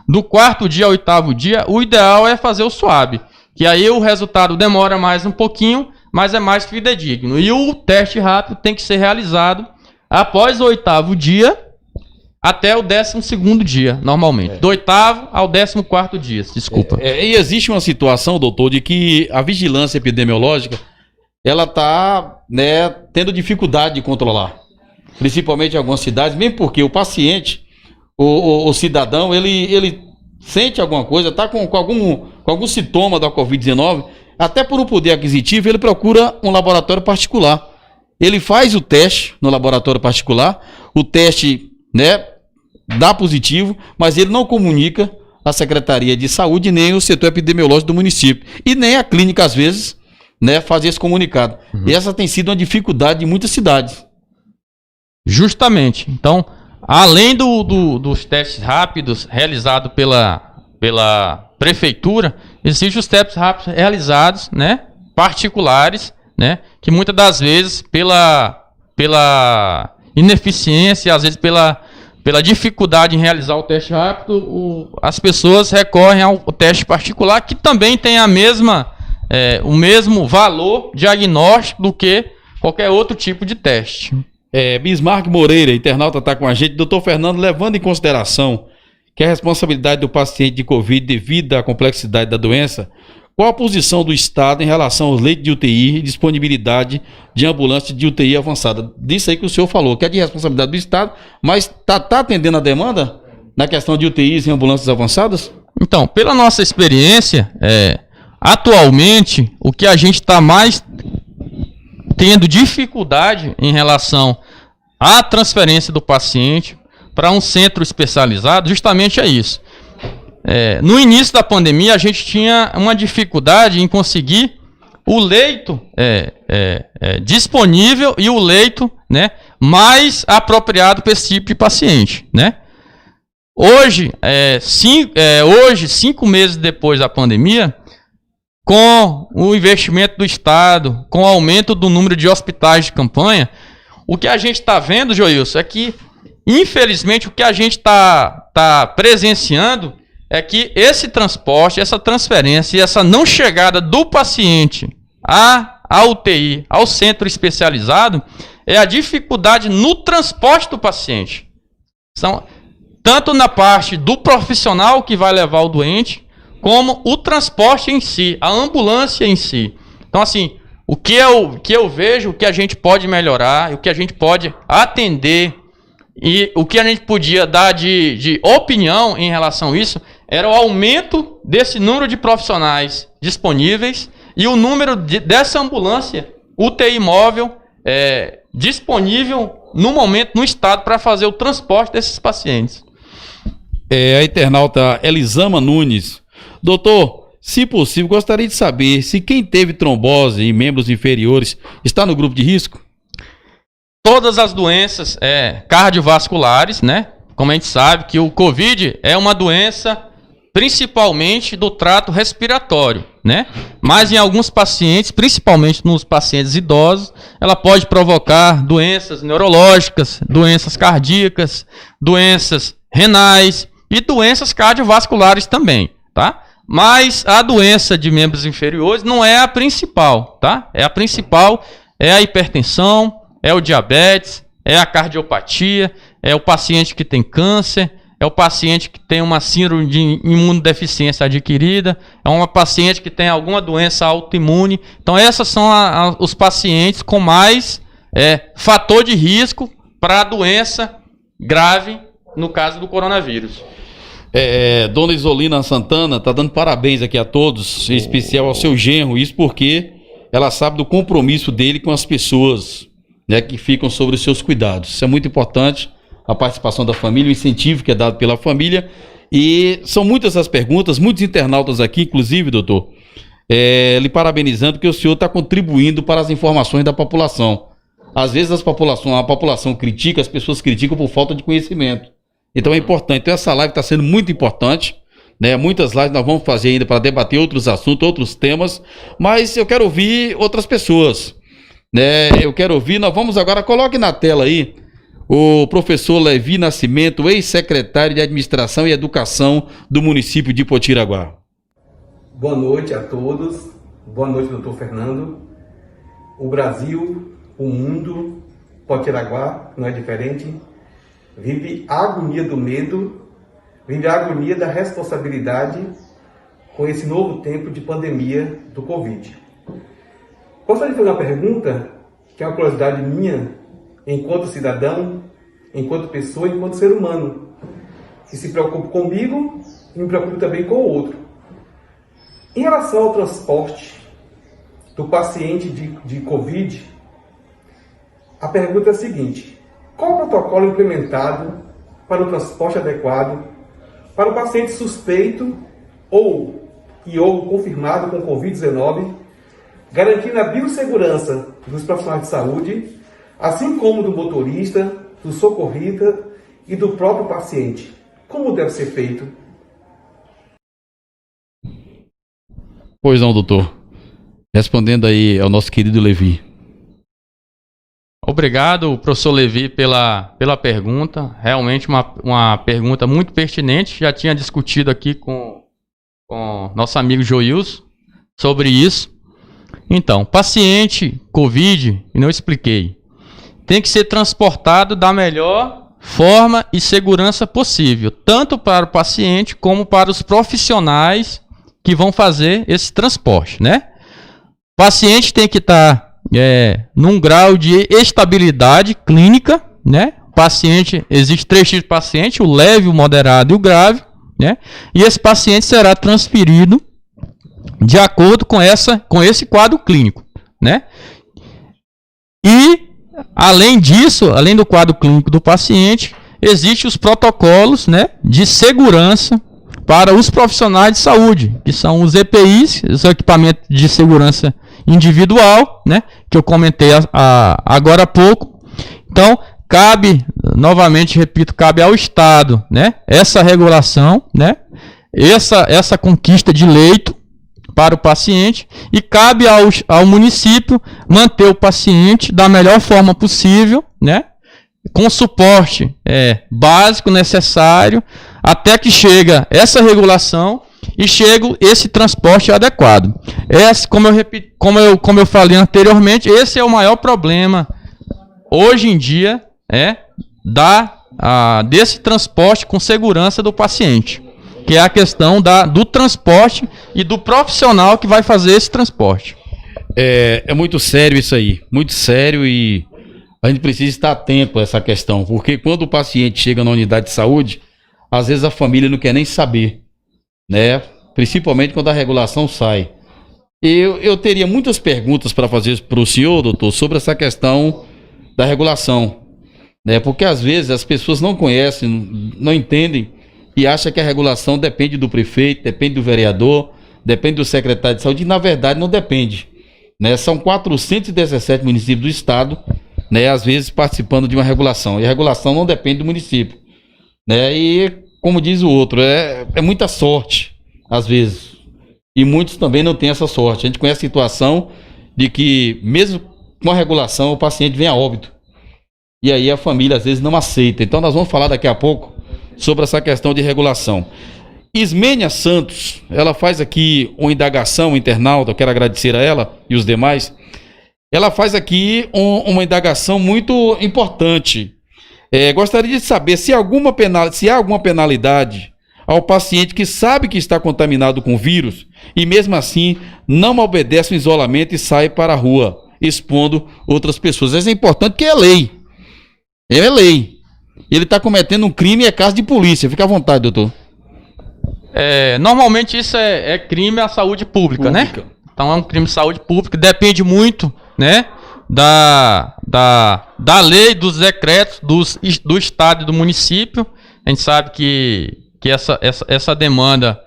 do 4º dia ao 8º dia, o ideal é fazer o swab. Que aí o resultado demora mais um pouquinho, mas é mais fidedigno. E o teste rápido tem que ser realizado após o 8º dia até o 12º dia, normalmente. Do 8º ao 14º dia, desculpa.
E existe uma situação, doutor, de que a vigilância epidemiológica, ela está, né, tendo dificuldade de controlar. Principalmente em algumas cidades, mesmo porque o paciente, o cidadão, ele sente alguma coisa, está com algum sintoma da Covid-19, até por um poder aquisitivo, ele procura um laboratório particular. Ele faz o teste no laboratório particular, o teste, né, dá positivo, mas ele não comunica à Secretaria de Saúde nem o setor epidemiológico do município. E nem a clínica, às vezes, né, faz esse comunicado. E essa tem sido uma dificuldade de muitas cidades.
Justamente. Então, além dos testes rápidos realizados pela prefeitura, existem os testes rápidos realizados, né, particulares, né, que muitas das vezes pela ineficiência, às vezes pela dificuldade em realizar o teste rápido, as pessoas recorrem ao teste particular, que também tem o mesmo valor diagnóstico do que qualquer outro tipo de teste.
Bismarck Moreira, internauta, está com a gente. Doutor Fernando, levando em consideração que a responsabilidade do paciente de Covid devido à complexidade da doença, qual a posição do Estado em relação aos leitos de UTI e disponibilidade de ambulância de UTI avançada? Disso aí que o senhor falou, que é de responsabilidade do Estado, mas está atendendo a demanda na questão de UTIs e ambulâncias avançadas?
Então, pela nossa experiência, atualmente, o que a gente está mais tendo dificuldade em relação à transferência do paciente para um centro especializado, justamente é isso. No início da pandemia, a gente tinha uma dificuldade em conseguir o leito disponível e o leito, né, mais apropriado para esse tipo de paciente, né? Hoje, 5 meses depois da pandemia, com o investimento do Estado, com o aumento do número de hospitais de campanha, o que a gente está vendo, Joilson, é que, infelizmente, o que a gente está presenciando é que esse transporte, essa transferência e essa não chegada do paciente à UTI, ao centro especializado, é a dificuldade no transporte do paciente. Então, tanto na parte do profissional que vai levar o doente, como o transporte em si, a ambulância em si. Então, assim, o que eu vejo, o que a gente pode melhorar, o que a gente pode atender e o que a gente podia dar de opinião em relação a isso, era o aumento desse número de profissionais disponíveis e o número dessa ambulância UTI móvel disponível no momento, no estado, para fazer o transporte desses pacientes.
A internauta Elisama Nunes. Doutor, se possível, gostaria de saber se quem teve trombose em membros inferiores está no grupo de risco?
Todas as doenças cardiovasculares, né? Como a gente sabe que o Covid é uma doença principalmente do trato respiratório, né? Mas em alguns pacientes, principalmente nos pacientes idosos, ela pode provocar doenças neurológicas, doenças cardíacas, doenças renais e doenças cardiovasculares também, tá? Mas a doença de membros inferiores não é a principal, tá? A principal é a hipertensão, é o diabetes, é a cardiopatia, é o paciente que tem câncer, é o paciente que tem uma síndrome de imunodeficiência adquirida, é uma paciente que tem alguma doença autoimune. Então, esses são os pacientes com mais fator de risco para a doença grave, no caso do coronavírus.
Dona Isolina Santana está dando parabéns aqui a todos, em especial ao seu genro, isso porque ela sabe do compromisso dele com as pessoas, né, que ficam sobre os seus cuidados. Isso é muito importante, a participação da família, o incentivo que é dado pela família. E são muitas as perguntas, muitos internautas aqui, inclusive, doutor, lhe parabenizando que o senhor está contribuindo para as informações da população. Às vezes a população critica, as pessoas criticam por falta de conhecimento. Então é importante. Então essa live está sendo muito importante, né? Muitas lives nós vamos fazer ainda para debater outros assuntos, outros temas, mas eu quero ouvir outras pessoas, né? Eu quero ouvir, nós vamos agora, coloque na tela aí, o professor Levi Nascimento, ex-secretário de Administração e Educação do município de Potiraguá.
Boa noite a todos, boa noite, doutor Fernando. O Brasil, o mundo, Potiraguá, não é diferente, vive a agonia do medo, vive a agonia da responsabilidade com esse novo tempo de pandemia do Covid. Gostaria de fazer uma pergunta, que é uma curiosidade minha, enquanto cidadão, enquanto pessoa, enquanto ser humano, que se preocupa comigo e me preocupa também com o outro. Em relação ao transporte do paciente de Covid, a pergunta é a seguinte: qual o protocolo implementado para o transporte adequado para o paciente suspeito ou confirmado com Covid-19, garantindo a biossegurança dos profissionais de saúde, assim como do motorista, do socorrista e do próprio paciente? Como deve ser feito?
Pois não, doutor. Respondendo aí ao nosso querido Levi.
Obrigado, professor Levi, pela pergunta. Realmente uma pergunta muito pertinente. Já tinha discutido aqui com nosso amigo Joilson sobre isso. Então, paciente Covid, não expliquei, tem que ser transportado da melhor forma e segurança possível, tanto para o paciente como para os profissionais que vão fazer esse transporte, né? O paciente tem que estar num grau de estabilidade clínica, né? Paciente, existe 3 tipos de paciente, o leve, o moderado e o grave, né? E esse paciente será transferido de acordo com esse quadro clínico, né? E, além disso, além do quadro clínico do paciente, existem os protocolos, né, de segurança para os profissionais de saúde, que são os EPIs, os equipamentos de segurança individual, né, que eu comentei agora há pouco. Então, cabe, novamente repito, cabe ao Estado, né, essa regulação, né, essa conquista de leito para o paciente, e cabe ao município manter o paciente da melhor forma possível, né, com suporte básico necessário, até que chega essa regulação e chega esse transporte adequado. Como eu falei anteriormente, esse é o maior problema hoje em dia, desse transporte com segurança do paciente, que é a questão do transporte e do profissional que vai fazer esse transporte.
É muito sério isso aí, muito sério, e a gente precisa estar atento a essa questão, porque quando o paciente chega na unidade de saúde, às vezes a família não quer nem saber, né? Principalmente quando a regulação sai. Eu teria muitas perguntas para fazer para o senhor, doutor, sobre essa questão da regulação, né? Porque às vezes as pessoas não conhecem, não entendem, e acha que a regulação depende do prefeito, depende do vereador, depende do secretário de saúde, e na verdade não depende, né? São 417 municípios do estado, né, às vezes participando de uma regulação, e a regulação não depende do município, né? E como diz o outro, é muita sorte, às vezes, e muitos também não têm essa sorte. A gente conhece a situação de que mesmo com a regulação o paciente vem a óbito, e aí a família às vezes não aceita. Então nós vamos falar daqui a pouco sobre essa questão de regulação. Ismênia Santos, ela faz aqui uma indagação internauta, eu quero agradecer a ela e os demais. ela faz aqui uma indagação muito importante. Gostaria de saber se há alguma penalidade ao paciente que sabe que está contaminado com vírus e mesmo assim não obedece o isolamento e sai para a rua, expondo outras pessoas. Isso é importante porque é lei. É lei. Ele está cometendo um crime e é caso de polícia. Fica à vontade, doutor.
Normalmente isso é crime à saúde pública, né? Então é um crime de saúde pública, depende muito, né, da lei, dos decretos do estado e do município. A gente sabe que essa demanda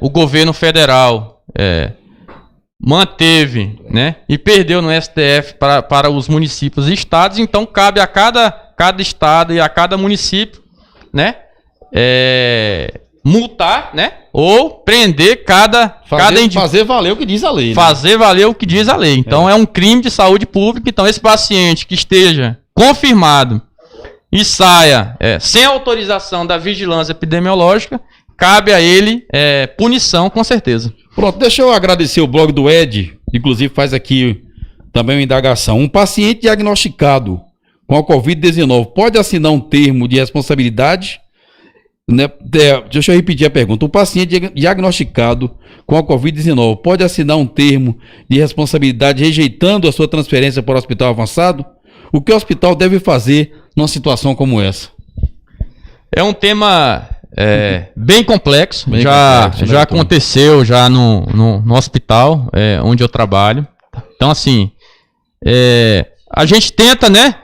o governo federal manteve, né, e perdeu no STF para os municípios e estados. Então cabe a cada estado e a cada município, né, multar, né, ou prender
fazer valer o que diz a lei, né?
Fazer valer o que diz a lei. Então é um crime de saúde pública. Então esse paciente que esteja confirmado e saia sem autorização da vigilância epidemiológica, cabe a ele punição, com certeza.
Pronto, deixa eu agradecer o blog do Ed, inclusive faz aqui também uma indagação. Um paciente diagnosticado com a Covid-19 pode assinar um termo de responsabilidade? Deixa eu repetir a pergunta. O paciente diagnosticado com a Covid-19 pode assinar um termo de responsabilidade rejeitando a sua transferência para o hospital avançado? O que o hospital deve fazer numa situação como essa?
É um tema bem complexo.
Bem
já
complexo, né,
aconteceu já no hospital onde eu trabalho. Então, assim, a gente tenta, né,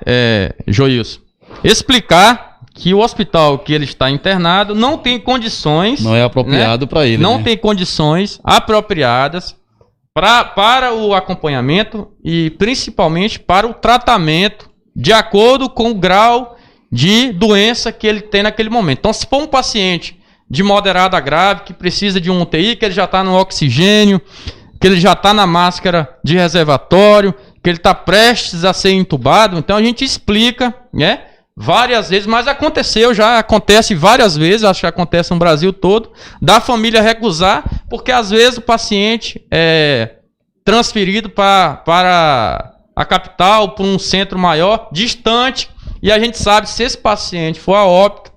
Joilson, explicar que o hospital que ele está internado não tem condições...
Não é apropriado, né, para ele.
Não,
né?
Tem condições apropriadas para o acompanhamento e principalmente para o tratamento de acordo com o grau de doença que ele tem naquele momento. Então, se for um paciente de moderado a grave, que precisa de um UTI, que ele já está no oxigênio, que ele já está na máscara de reservatório, que ele está prestes a ser entubado, então a gente explica, né, várias vezes, mas já acontece várias vezes, acho que acontece no Brasil todo, da família recusar, porque às vezes o paciente é transferido para a capital, para um centro maior, distante, e a gente sabe, se esse paciente for a óbito,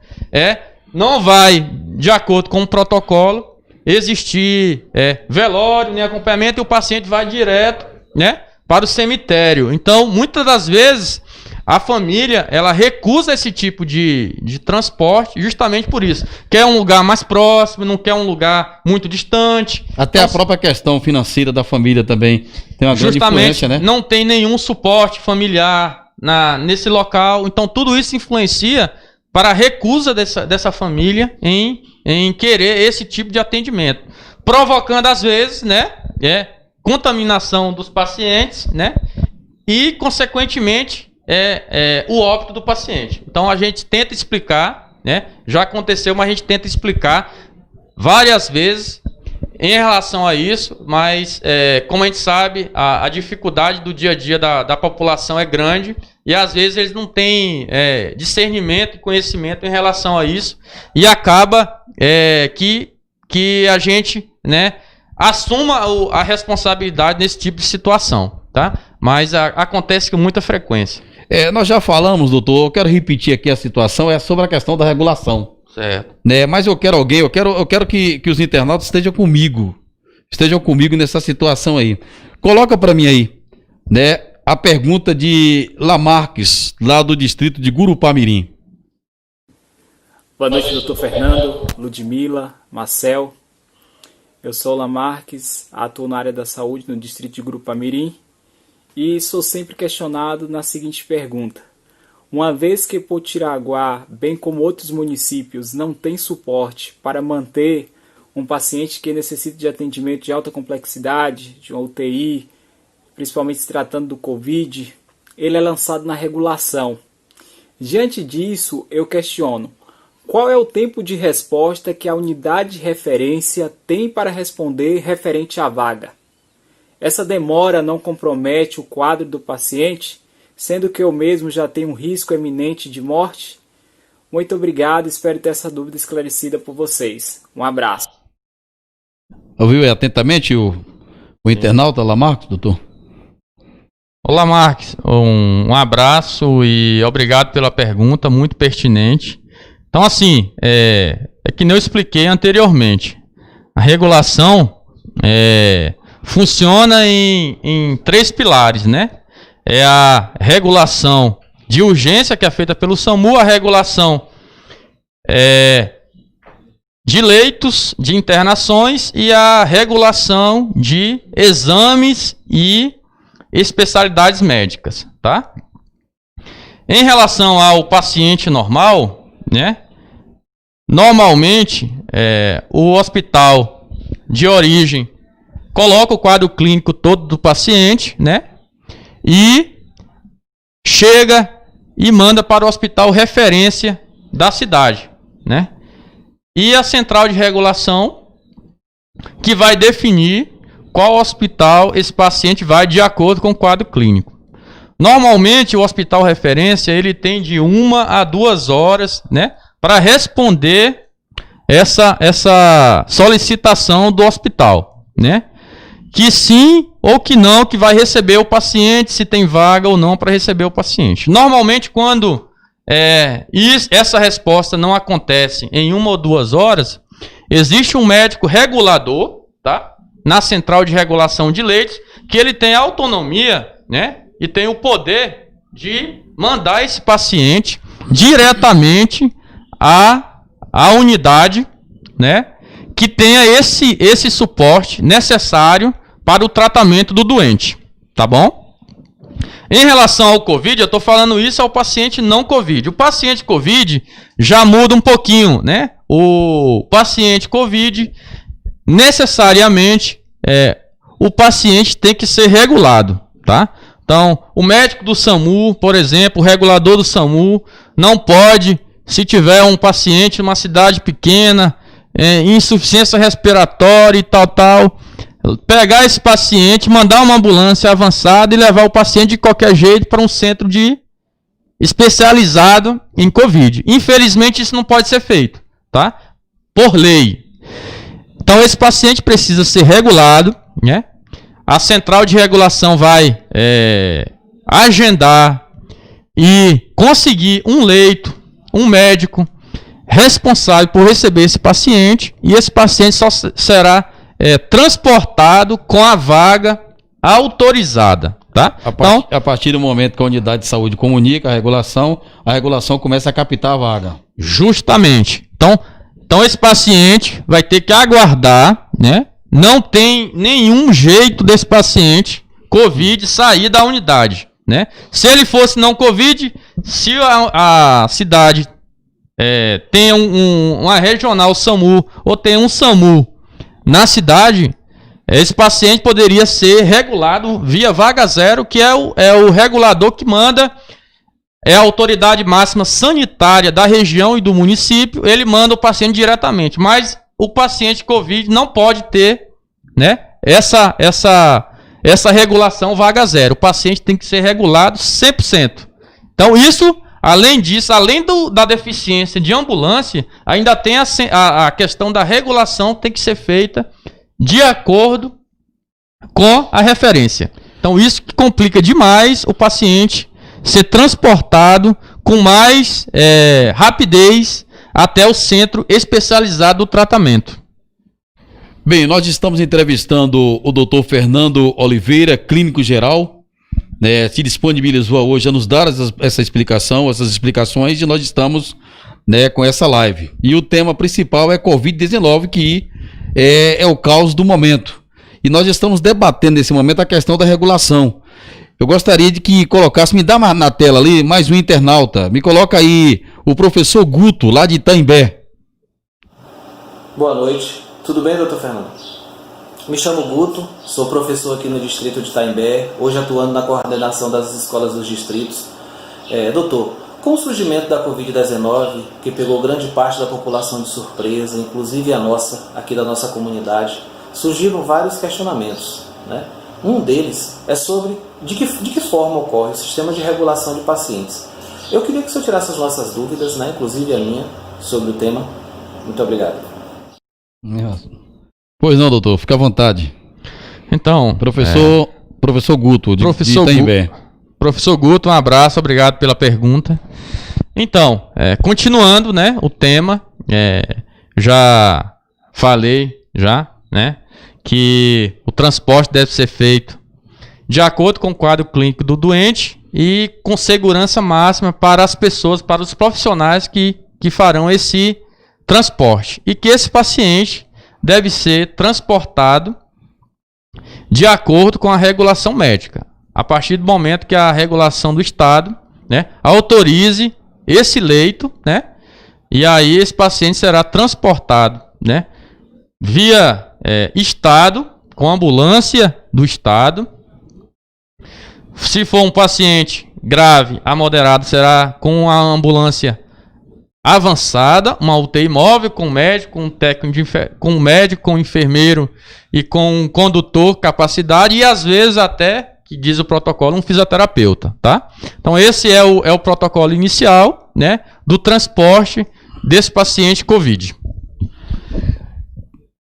não vai, de acordo com o protocolo, existir velório, nem acompanhamento, e o paciente vai direto, né, para o cemitério. Então, muitas das vezes, a família, ela recusa esse tipo de transporte justamente por isso. Quer um lugar mais próximo, não quer um lugar muito distante.
Até então, a própria questão financeira da família também tem uma grande influência, né?
Não tem nenhum suporte familiar nesse local. Então, tudo isso influencia para a recusa dessa família em querer esse tipo de atendimento. Provocando, às vezes, né, contaminação dos pacientes, né, e, consequentemente, o óbito do paciente. Então a gente tenta explicar, né? Já aconteceu, mas a gente tenta explicar várias vezes em relação a isso, mas como a gente sabe, a dificuldade do dia a dia da população é grande e às vezes eles não têm discernimento e conhecimento em relação a isso e acaba que a gente, né, assuma a responsabilidade nesse tipo de situação, tá? Mas acontece com muita frequência.
Nós já falamos, doutor, eu quero repetir aqui a situação, é sobre a questão da regulação.
Certo.
Né? Mas eu quero que os internautas estejam comigo nessa situação aí. Coloca para mim aí, né, a pergunta de Lamarques, lá do distrito de Gurupamirim.
Boa noite, doutor Fernando, Ludmila, Marcel. Eu sou Lamarques, atuo na área da saúde no distrito de Gurupamirim. E sou sempre questionado na seguinte pergunta. Uma vez que Potiraguá, bem como outros municípios, não tem suporte para manter um paciente que necessita de atendimento de alta complexidade, de uma UTI, principalmente se tratando do Covid, ele é lançado na regulação. Diante disso, eu questiono, qual é o tempo de resposta que a unidade de referência tem para responder referente à vaga? Essa demora não compromete o quadro do paciente, sendo que eu mesmo já tenho um risco eminente de morte? Muito obrigado, espero ter essa dúvida esclarecida por vocês. Um abraço.
Ouviu atentamente o internauta Lamarques, doutor?
Olá, Marques. Um abraço e obrigado pela pergunta, muito pertinente. Então, assim, é que nem eu expliquei anteriormente. A regulação funciona em 3 pilares, né? É a regulação de urgência, que é feita pelo SAMU, a regulação de leitos, de internações e a regulação de exames e especialidades médicas, tá? Em relação ao paciente normal, né? Normalmente, o hospital de origem coloca o quadro clínico todo do paciente, né? E chega e manda para o hospital referência da cidade, né? E a central de regulação que vai definir qual hospital esse paciente vai de acordo com o quadro clínico. Normalmente o hospital referência ele tem de 1 a 2 horas, né, para responder essa solicitação do hospital, né? Que sim ou que não, que vai receber o paciente, se tem vaga ou não para receber o paciente. Normalmente quando essa resposta não acontece em 1 ou 2 horas, existe um médico regulador, tá? Na central de regulação de leitos, que ele tem autonomia, né? E tem o poder de mandar esse paciente diretamente à unidade, né? Que tenha esse suporte necessário para o tratamento do doente, tá bom? Em relação ao Covid, eu estou falando isso ao paciente não Covid. O paciente Covid já muda um pouquinho, né? O paciente Covid, necessariamente, o paciente tem que ser regulado, tá? Então, o médico do SAMU, por exemplo, o regulador do SAMU, não pode, se tiver um paciente numa cidade pequena, insuficiência respiratória e tal, pegar esse paciente, mandar uma ambulância avançada e levar o paciente de qualquer jeito para um centro especializado em Covid. Infelizmente, isso não pode ser feito, tá? Por lei. Então, esse paciente precisa ser regulado, né? A central de regulação vai agendar e conseguir um leito, um médico responsável por receber esse paciente, e esse paciente só será transportado com a vaga autorizada, tá?
A partir do momento que a unidade de saúde comunica a regulação começa a captar a vaga.
Justamente. Então esse paciente vai ter que aguardar, né? Não tem nenhum jeito desse paciente Covid sair da unidade, né? Se ele fosse não Covid, se a cidade tem uma regional SAMU ou tem um SAMU na cidade, esse paciente poderia ser regulado via vaga zero, que é o regulador que manda, é a autoridade máxima sanitária da região e do município, ele manda o paciente diretamente, mas o paciente Covid não pode ter, né, essa regulação vaga zero. O paciente tem que ser regulado 100%. Então isso, além disso, além da deficiência de ambulância, ainda tem a questão da regulação que tem que ser feita de acordo com a referência. Então isso que complica demais o paciente ser transportado com mais rapidez até o centro especializado do tratamento.
Bem, nós estamos entrevistando o Dr. Fernando Oliveira, clínico geral, né, se disponibilizou hoje a nos dar essas explicações, e nós estamos, né, com essa live. E o tema principal é Covid-19, que é o caos do momento. E nós estamos debatendo nesse momento a questão da regulação. Eu gostaria de que colocasse, me dá na tela ali, mais um internauta. Me coloca aí o professor Guto, lá de Itaimbé.
Boa noite. Tudo bem, doutor Fernando? Me chamo Guto, sou professor aqui no distrito de Itaimbé, hoje atuando na coordenação das escolas dos distritos. Doutor, com o surgimento da Covid-19, que pegou grande parte da população de surpresa, inclusive a nossa, aqui da nossa comunidade, surgiram vários questionamentos, né? Um deles é sobre de que forma ocorre o sistema de regulação de pacientes. Eu queria que o senhor tirasse as nossas dúvidas, né, inclusive a minha, sobre o tema. Muito obrigado.
Pois não, doutor, fica à vontade.
Então,
professor Guto, de Itaimbé.
Professor Guto, um abraço, obrigado pela pergunta. Então, continuando, né, o tema, já falei, né, que o transporte deve ser feito de acordo com o quadro clínico do doente e com segurança máxima para as pessoas, para os profissionais que farão esse transporte. E que esse paciente deve ser transportado de acordo com a regulação médica. A partir do momento que a regulação do Estado, né, autorize esse leito, né, e aí esse paciente será transportado, né, via Estado, com ambulância do Estado. Se for um paciente grave a moderado, será com a ambulância avançada, uma UTI móvel, com médico, com técnico, com médico, com enfermeiro e com um condutor, capacidade, e às vezes até, que diz o protocolo, um fisioterapeuta, tá? Então esse é o protocolo inicial, né, do transporte desse paciente COVID.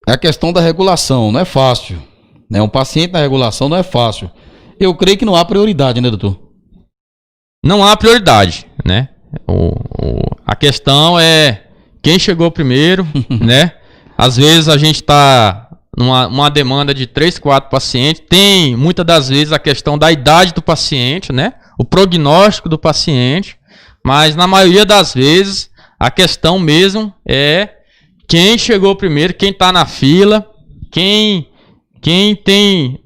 É a questão da regulação, não é fácil, né? Um paciente na regulação não é fácil. Eu creio que não há prioridade, né, doutor?
Não há prioridade, né? A questão é quem chegou primeiro, né? Às vezes a gente está numa demanda de 3, 4 pacientes. Tem, muitas das vezes, a questão da idade do paciente, né? O prognóstico do paciente. Mas, na maioria das vezes, a questão mesmo é quem chegou primeiro, quem está na fila, quem tem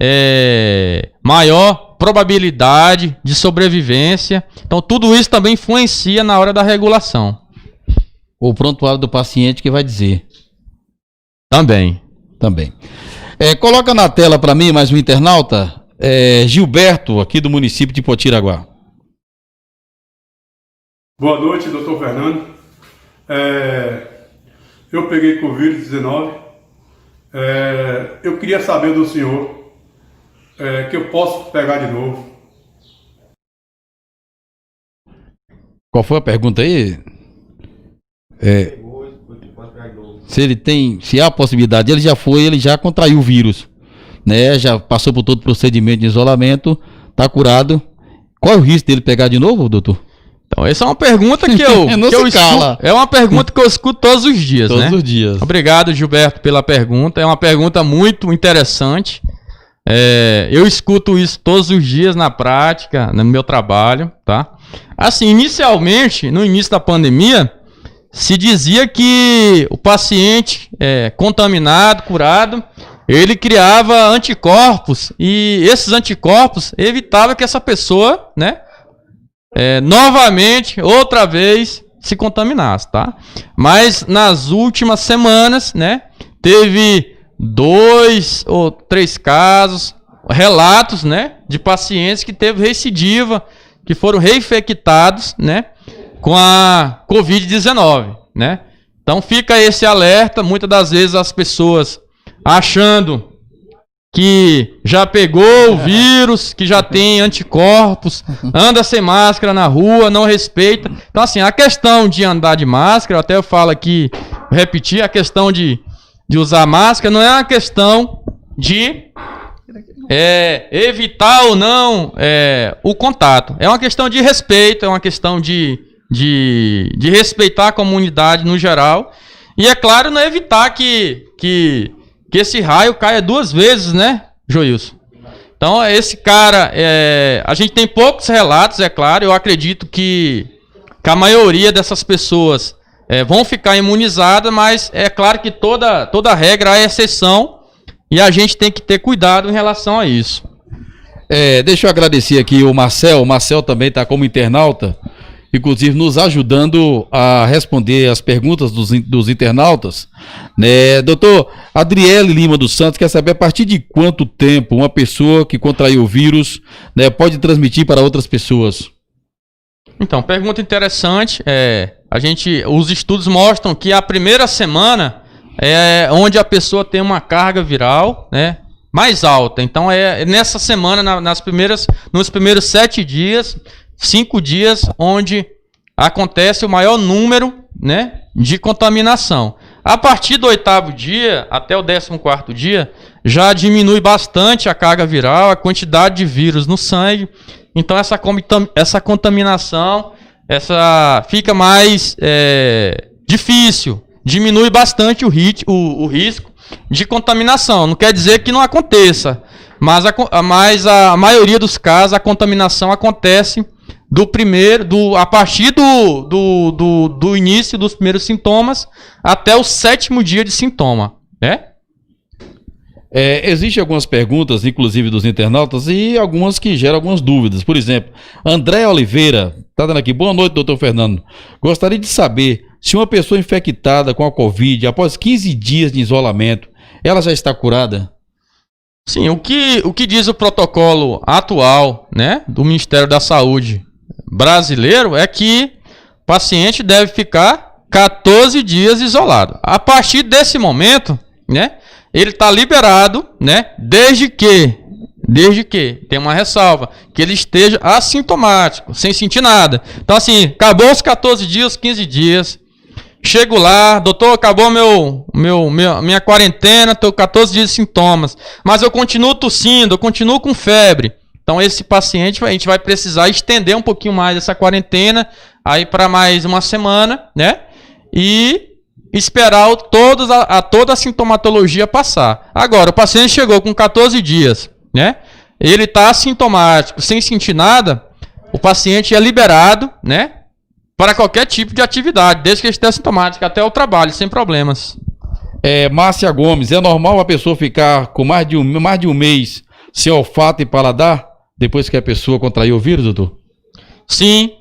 maior probabilidade de sobrevivência. Então, tudo isso também influencia na hora da regulação.
O prontuário do paciente que vai dizer.
Também.
Coloca na tela para mim mais um internauta, Gilberto, aqui do município de Potiraguá.
Boa noite, doutor Fernando. Eu peguei Covid-19. Eu queria saber do senhor que eu posso pegar de novo.
Qual foi a pergunta aí? Se há a possibilidade, ele já contraiu o vírus, né? Já passou por todo o procedimento de isolamento, está curado. Qual é o risco dele pegar de novo, doutor?
Então, essa é uma pergunta que eu escuto. É uma pergunta que eu escuto todos os dias, né?
Todos os dias.
Obrigado, Gilberto, pela pergunta. É uma pergunta muito interessante. Eu escuto isso todos os dias na prática, no meu trabalho, tá? Assim, inicialmente, no início da pandemia, se dizia que o paciente contaminado, curado, ele criava anticorpos e esses anticorpos evitavam que essa pessoa, né, novamente, outra vez, se contaminasse, tá? Mas nas últimas semanas, né, teve 2 ou 3 casos, relatos, né, de pacientes que teve recidiva, que foram reinfectados, né, com a Covid-19, né? Então fica esse alerta, muitas das vezes as pessoas achando que já pegou o vírus, que já tem anticorpos, anda sem máscara na rua, não respeita. Então assim, a questão de andar de máscara, até eu falo aqui, repetir, a questão de usar máscara não é uma questão de evitar ou não o contato. É uma questão de respeito, é uma questão de respeitar a comunidade no geral. E é claro, não evitar que esse raio caia 2 vezes, né, Joilson? Então, esse cara, a gente tem poucos relatos, é claro. Eu acredito que a maioria dessas pessoas vão ficar imunizadas, mas é claro que toda regra é exceção e a gente tem que ter cuidado em relação a isso.
Deixa eu agradecer aqui o Marcel. O Marcel também está como internauta, inclusive nos ajudando a responder as perguntas dos internautas, né? Doutor Adriele Lima dos Santos quer saber a partir de quanto tempo uma pessoa que contraiu o vírus, né, pode transmitir para outras pessoas?
Então, pergunta interessante. Os estudos mostram que a primeira semana é onde a pessoa tem uma carga viral, né, mais alta. Então, nessa semana, nos primeiros 7 dias, 5 dias, onde acontece o maior número, né, de contaminação. A partir do 8º dia até o 14º dia, já diminui bastante a carga viral, a quantidade de vírus no sangue, Então essa contaminação fica mais difícil, diminui bastante o risco de contaminação. Não quer dizer que não aconteça, mas a maioria dos casos a contaminação acontece a partir do início dos primeiros sintomas até o 7º dia de sintoma, né?
Existem algumas perguntas, inclusive dos internautas, e algumas que geram algumas dúvidas. Por exemplo, André Oliveira está dando aqui: boa noite, doutor Fernando. Gostaria de saber se uma pessoa infectada com a Covid, após 15 dias de isolamento, ela já está curada?
Sim, o que diz o protocolo atual, né, do Ministério da Saúde brasileiro é que o paciente deve ficar 14 dias isolado. A partir desse momento, né, ele está liberado, né, desde que tem uma ressalva, que ele esteja assintomático, sem sentir nada. Então, assim, acabou os 14 dias, 15 dias, chego lá, doutor, acabou minha quarentena, estou 14 dias de sintomas, mas eu continuo tossindo, eu continuo com febre. Então, esse paciente, a gente vai precisar estender um pouquinho mais essa quarentena, aí para mais uma semana, né, e esperar toda a sintomatologia passar. Agora, o paciente chegou com 14 dias, né? Ele está assintomático, sem sentir nada, o paciente é liberado, né? Para qualquer tipo de atividade, desde que ele esteja assintomático, até o trabalho, sem problemas.
Márcia Gomes, é normal a pessoa ficar com mais de um mês sem olfato e paladar, depois que a pessoa contraiu o vírus, doutor?
Sim,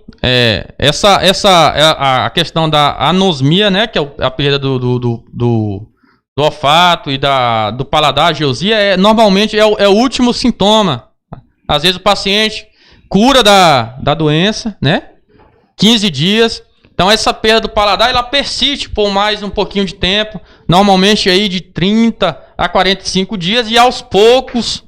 essa é a questão da anosmia, né, que é a perda do olfato e do paladar, a geosia, normalmente é o último sintoma. Às vezes o paciente cura da doença, né, 15 dias, então essa perda do paladar, ela persiste por mais um pouquinho de tempo, normalmente aí de 30 a 45 dias, e aos poucos,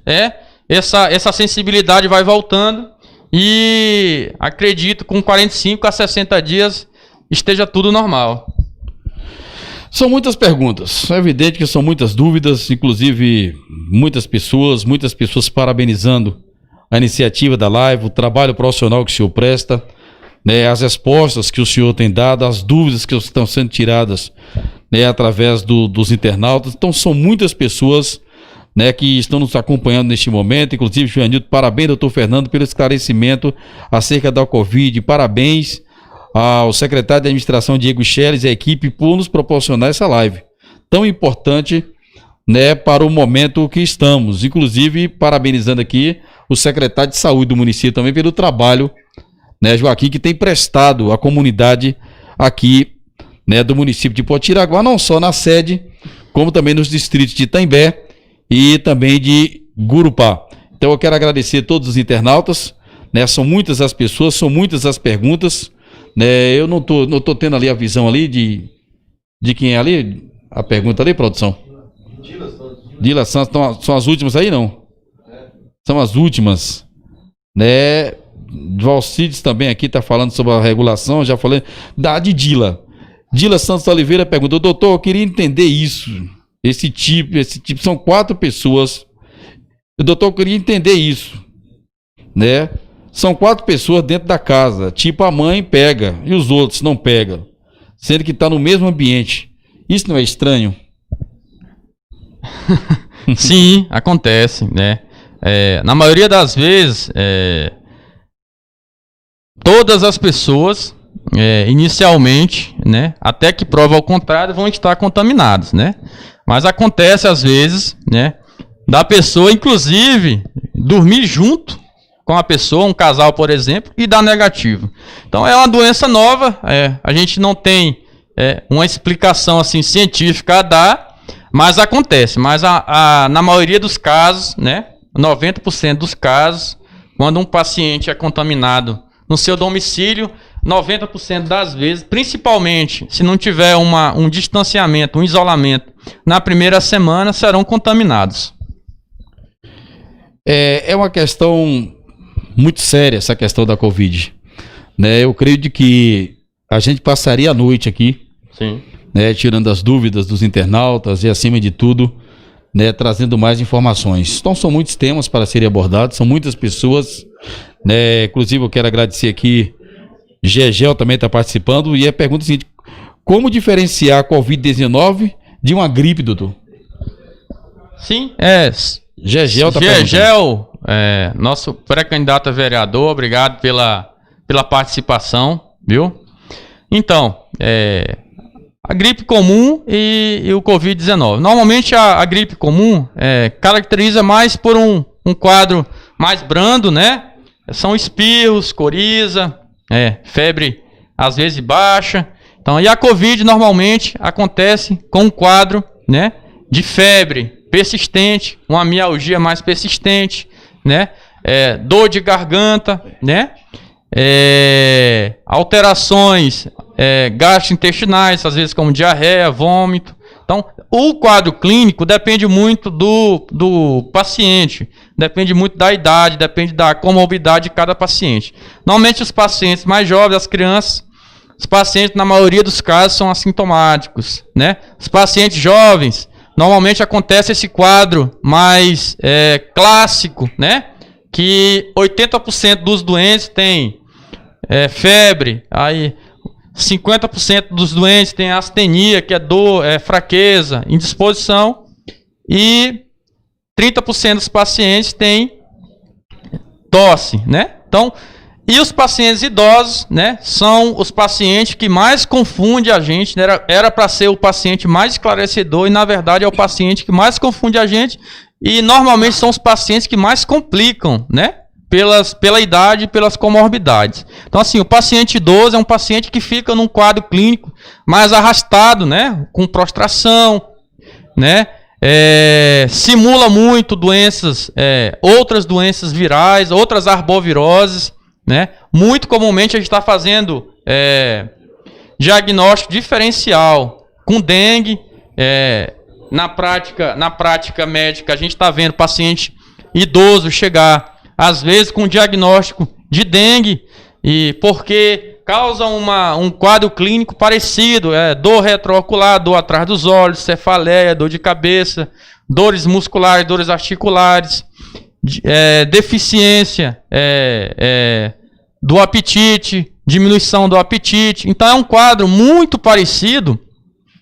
essa sensibilidade vai voltando. E acredito com 45 a 60 dias esteja tudo normal.
São muitas perguntas, é evidente que são muitas dúvidas, inclusive muitas pessoas parabenizando a iniciativa da live, o trabalho profissional que o senhor presta, né, as respostas que o senhor tem dado, as dúvidas que estão sendo tiradas, né, através dos internautas. Então são muitas pessoas, né, que estão nos acompanhando neste momento, inclusive Joanildo, parabéns, doutor Fernando, pelo esclarecimento acerca da Covid, parabéns ao secretário de administração Diego Scheles e a equipe por nos proporcionar essa live, tão importante, né, para o momento que estamos, inclusive parabenizando aqui o secretário de saúde do município também pelo trabalho, né, Joaquim, que tem prestado à comunidade aqui, né, do município de Potiraguá, não só na sede, como também nos distritos de Itaimbé e também de Gurupá. Então eu quero agradecer a todos os internautas, né? São muitas as pessoas, são muitas as perguntas, né? Eu não tô tendo ali a visão ali de quem é ali, a pergunta ali, produção. Dila Santos, são as últimas aí, não? São as últimas, né? Valcides também aqui está falando sobre a regulação, já falei da de Dila Santos Oliveira perguntou: doutor, eu queria entender isso. Esse tipo, são 4 pessoas. Doutor, eu queria entender isso, né? São 4 pessoas dentro da casa. Tipo, a mãe pega e os outros não pegam, sendo que está no mesmo ambiente. Isso não é estranho?
Sim, acontece, né? Na maioria das vezes, todas as pessoas, inicialmente, né, até que prova ao contrário, vão estar contaminadas, né? Mas acontece às vezes, né, da pessoa, inclusive, dormir junto com a pessoa, um casal, por exemplo, e dar negativo. Então é uma doença nova, a gente não tem uma explicação assim científica a dar, mas acontece. Mas na maioria dos casos, né, 90% dos casos, quando um paciente é contaminado no seu domicílio, 90% das vezes, principalmente se não tiver um distanciamento, um isolamento, na primeira semana serão contaminados.
É uma questão muito séria essa questão da Covid, né? Eu creio de que a gente passaria a noite aqui,
sim,
né, tirando as dúvidas dos internautas e, acima de tudo, né, trazendo mais informações. Então são muitos temas para serem abordados, são muitas pessoas, né? Inclusive eu quero agradecer aqui, Gegel também está participando, e a pergunta é a seguinte: como diferenciar a Covid-19 de uma gripe, doutor?
Sim,
Gegel está
Gegel, nosso pré-candidato a vereador, obrigado pela participação, viu? Então, a gripe comum e o Covid-19. Normalmente a gripe comum caracteriza mais por um quadro mais brando, né? São espirros, coriza, febre às vezes baixa. Então, e a Covid normalmente acontece com um quadro, né, de febre persistente, uma mialgia mais persistente, né? Dor de garganta, né? Alterações gastrointestinais, às vezes como diarreia, vômito. Então, o quadro clínico depende muito do paciente, depende muito da idade, depende da comorbidade de cada paciente. Normalmente os pacientes mais jovens, as crianças, os pacientes na maioria dos casos são assintomáticos, né? Os pacientes jovens, normalmente acontece esse quadro mais clássico, né? Que 80% dos doentes têm febre, aí 50% dos doentes têm astenia, que é dor, fraqueza, indisposição, e 30% dos pacientes têm tosse, né? Então, e os pacientes idosos, né, são os pacientes que mais confundem a gente, né? Era para ser o paciente mais esclarecedor e, na verdade, é o paciente que mais confunde a gente, e normalmente são os pacientes que mais complicam, né? Pela idade e pelas comorbidades. Então, assim, o paciente idoso é um paciente que fica num quadro clínico mais arrastado, né? Com prostração, né? Simula muito doenças, outras doenças virais, outras arboviroses, né? Muito comumente a gente está fazendo diagnóstico diferencial com dengue. Na prática médica, a gente está vendo paciente idoso chegar às vezes com diagnóstico de dengue, e porque causa um quadro clínico parecido, dor retroocular, dor atrás dos olhos, cefaleia, dor de cabeça, dores musculares, dores articulares, deficiência do apetite, diminuição do apetite. Então é um quadro muito parecido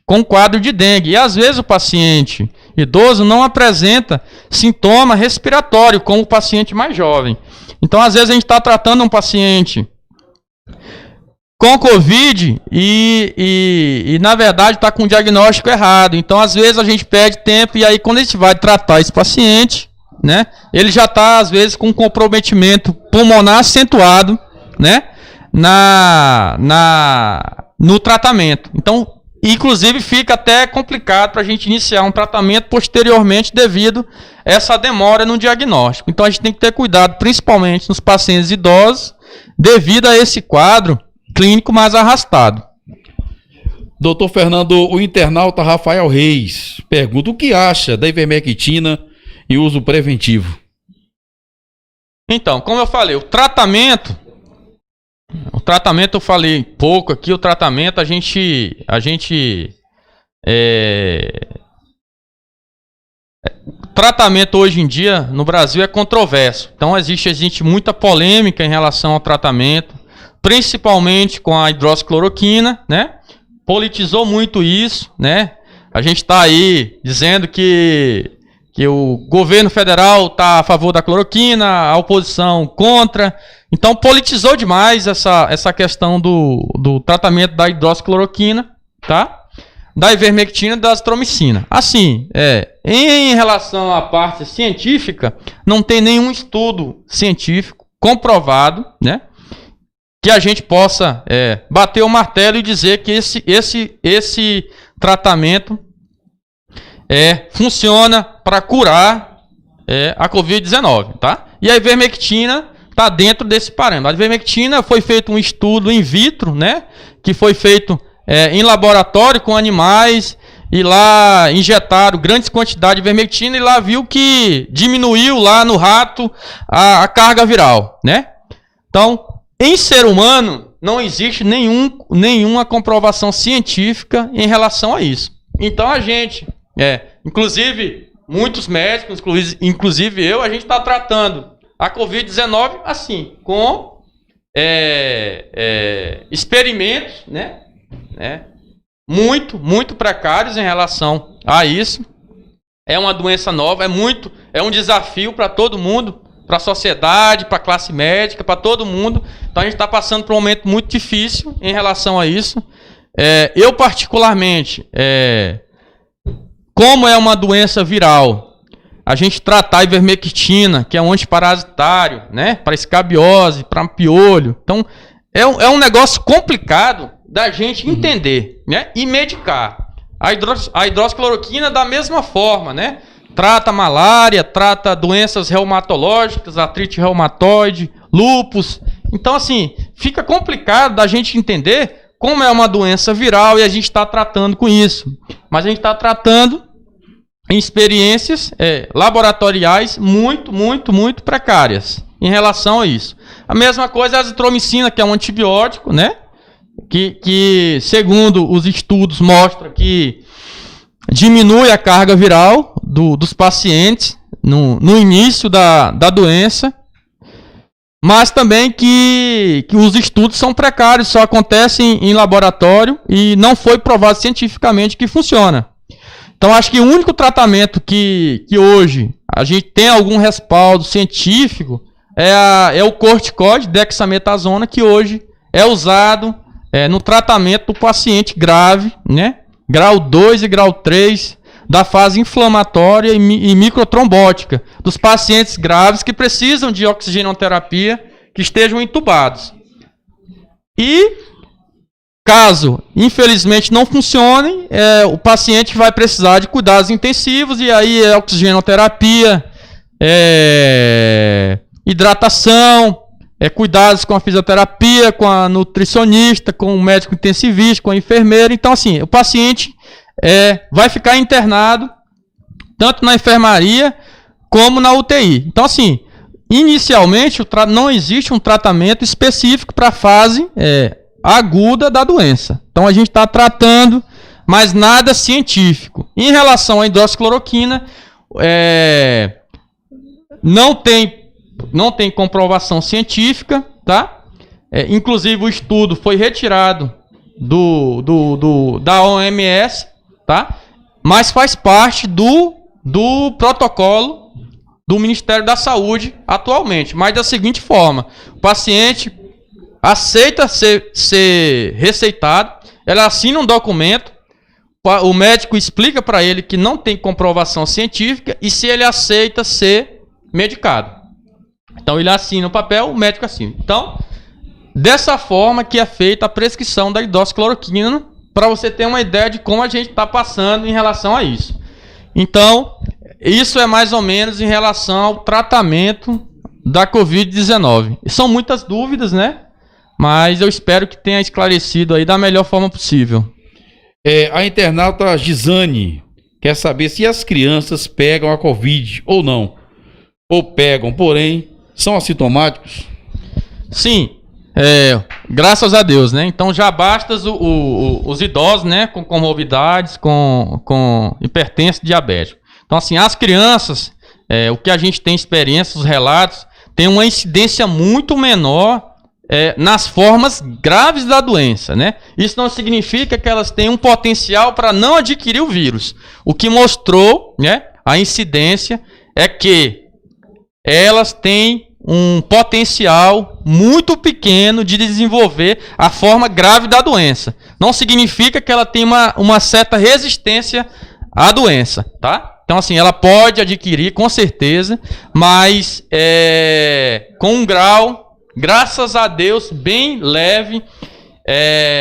com o quadro de dengue. E às vezes o paciente idoso não apresenta sintoma respiratório como o paciente mais jovem. Então, às vezes, a gente está tratando um paciente com Covid e na verdade, está com o diagnóstico errado. Então, às vezes, a gente perde tempo e aí, quando a gente vai tratar esse paciente, né, ele já está, às vezes, com um comprometimento pulmonar acentuado, né, no tratamento. Então, inclusive, fica até complicado para a gente iniciar um tratamento posteriormente devido a essa demora no diagnóstico. Então, a gente tem que ter cuidado, principalmente nos pacientes idosos, devido a esse quadro clínico mais arrastado.
Doutor Fernando, o internauta Rafael Reis pergunta o que acha da ivermectina e uso preventivo.
Então, como eu falei, o tratamento eu falei pouco aqui. O tratamento o tratamento hoje em dia no Brasil é controverso. Então existe muita polêmica em relação ao tratamento, principalmente com a hidroxicloroquina, né? Politizou muito isso, né? A gente está aí dizendo que o governo federal está a favor da cloroquina, a oposição contra. Então, politizou demais essa questão do tratamento da hidroxicloroquina, tá? Da ivermectina e da azitromicina. Assim, em relação à parte científica, não tem nenhum estudo científico comprovado, né, que a gente possa bater o martelo e dizer que esse tratamento funciona para curar a Covid-19, tá? E a ivermectina está dentro desse parâmetro. A ivermectina foi feito um estudo in vitro, né? Que foi feito em laboratório com animais, e lá injetaram grandes quantidades de ivermectina e lá viu que diminuiu lá no rato a carga viral, né? Então, em ser humano, não existe nenhuma comprovação científica em relação a isso. Então a gente, inclusive muitos médicos, inclusive eu, a gente está tratando a Covid-19, assim, com experimentos, né, muito precários em relação a isso. É uma doença nova, é um desafio para todo mundo, para a sociedade, para a classe médica, para todo mundo. Então a gente está passando por um momento muito difícil em relação a isso. Eu particularmente, como é uma doença viral, a gente tratar a ivermectina, que é um antiparasitário, né, para escabiose, para piolho. Então é um negócio complicado da gente entender, né, e medicar. A hidroxicloroquina da mesma forma, né? Trata malária, trata doenças reumatológicas, artrite reumatoide, lúpus. Então, assim, fica complicado da gente entender como é uma doença viral e a gente está tratando com isso. Mas a gente está tratando em experiências laboratoriais muito precárias em relação a isso. A mesma coisa é a azitromicina, que é um antibiótico, né? Que segundo os estudos, mostra que diminui a carga viral dos pacientes no início da doença, mas também que os estudos são precários, só acontecem em laboratório e não foi provado cientificamente que funciona. Então, acho que o único tratamento que hoje a gente tem algum respaldo científico é o corticoide, dexametasona, que hoje é usado no tratamento do paciente grave, né? Grau 2 e grau 3 da fase inflamatória e microtrombótica, dos pacientes graves que precisam de oxigenoterapia, que estejam entubados. E, caso, infelizmente, não funcione, o paciente vai precisar de cuidados intensivos, e aí é oxigenoterapia, hidratação, cuidados com a fisioterapia, com a nutricionista, com o médico intensivista, com a enfermeira. Então, assim, o paciente vai ficar internado tanto na enfermaria como na UTI. Então, assim, inicialmente não existe um tratamento específico para a fase aguda da doença. Então, a gente está tratando, mas nada científico. Em relação à hidroxicloroquina, não tem comprovação científica, tá? Inclusive o estudo foi retirado da OMS, tá? Mas faz parte do protocolo do Ministério da Saúde atualmente. Mas da seguinte forma: o paciente aceita ser receitado, ele assina um documento, o médico explica para ele que não tem comprovação científica e se ele aceita ser medicado. Então ele assina o papel, o médico assina. Então, dessa forma que é feita a prescrição da hidroxicloroquina, para você ter uma ideia de como a gente está passando em relação a isso. Então, isso é mais ou menos em relação ao tratamento da Covid-19. São muitas dúvidas, né? Mas eu espero que tenha esclarecido aí da melhor forma possível.
A internauta Gisane quer saber se as crianças pegam a Covid ou não. Ou pegam, porém, são assintomáticos?
Sim, graças a Deus, né? Então já basta os idosos, né, com comorbidades, com hipertensão, diabético. Então, assim, as crianças, o que a gente tem experiência, os relatos, tem uma incidência muito menor nas formas graves da doença, né? Isso não significa que elas têm um potencial para não adquirir o vírus. O que mostrou, né, a incidência é que elas têm um potencial muito pequeno de desenvolver a forma grave da doença. Não significa que ela tem uma certa resistência à doença, tá? Então, assim, ela pode adquirir, com certeza, mas com um grau, graças a Deus, bem leve.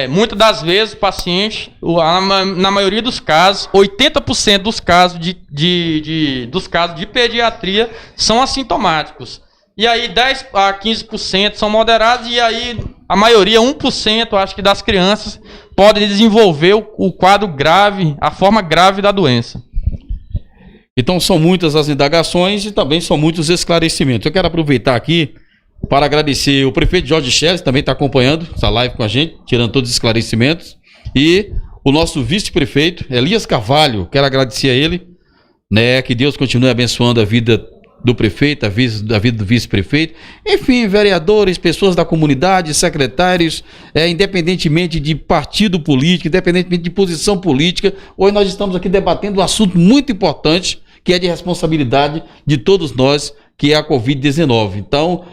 Muitas das vezes o paciente, na maioria dos casos, 80% dos casos dos casos de pediatria são assintomáticos. E aí 10 a 15% são moderados, e aí a maioria, 1%, acho que das crianças, podem desenvolver o quadro grave, a forma grave da doença.
Então são muitas as indagações e também são muitos esclarecimentos. Eu quero aproveitar aqui para agradecer o prefeito Jorge Schelles, que também está acompanhando essa live com a gente, tirando todos os esclarecimentos, e o nosso vice-prefeito, Elias Carvalho. Quero agradecer a ele, né, que Deus continue abençoando a vida do prefeito, da vida do vice-prefeito, enfim, vereadores, pessoas da comunidade, secretários, independentemente de partido político, independentemente de posição política. Hoje nós estamos aqui debatendo um assunto muito importante, que é de responsabilidade de todos nós, que é a Covid-19. Então,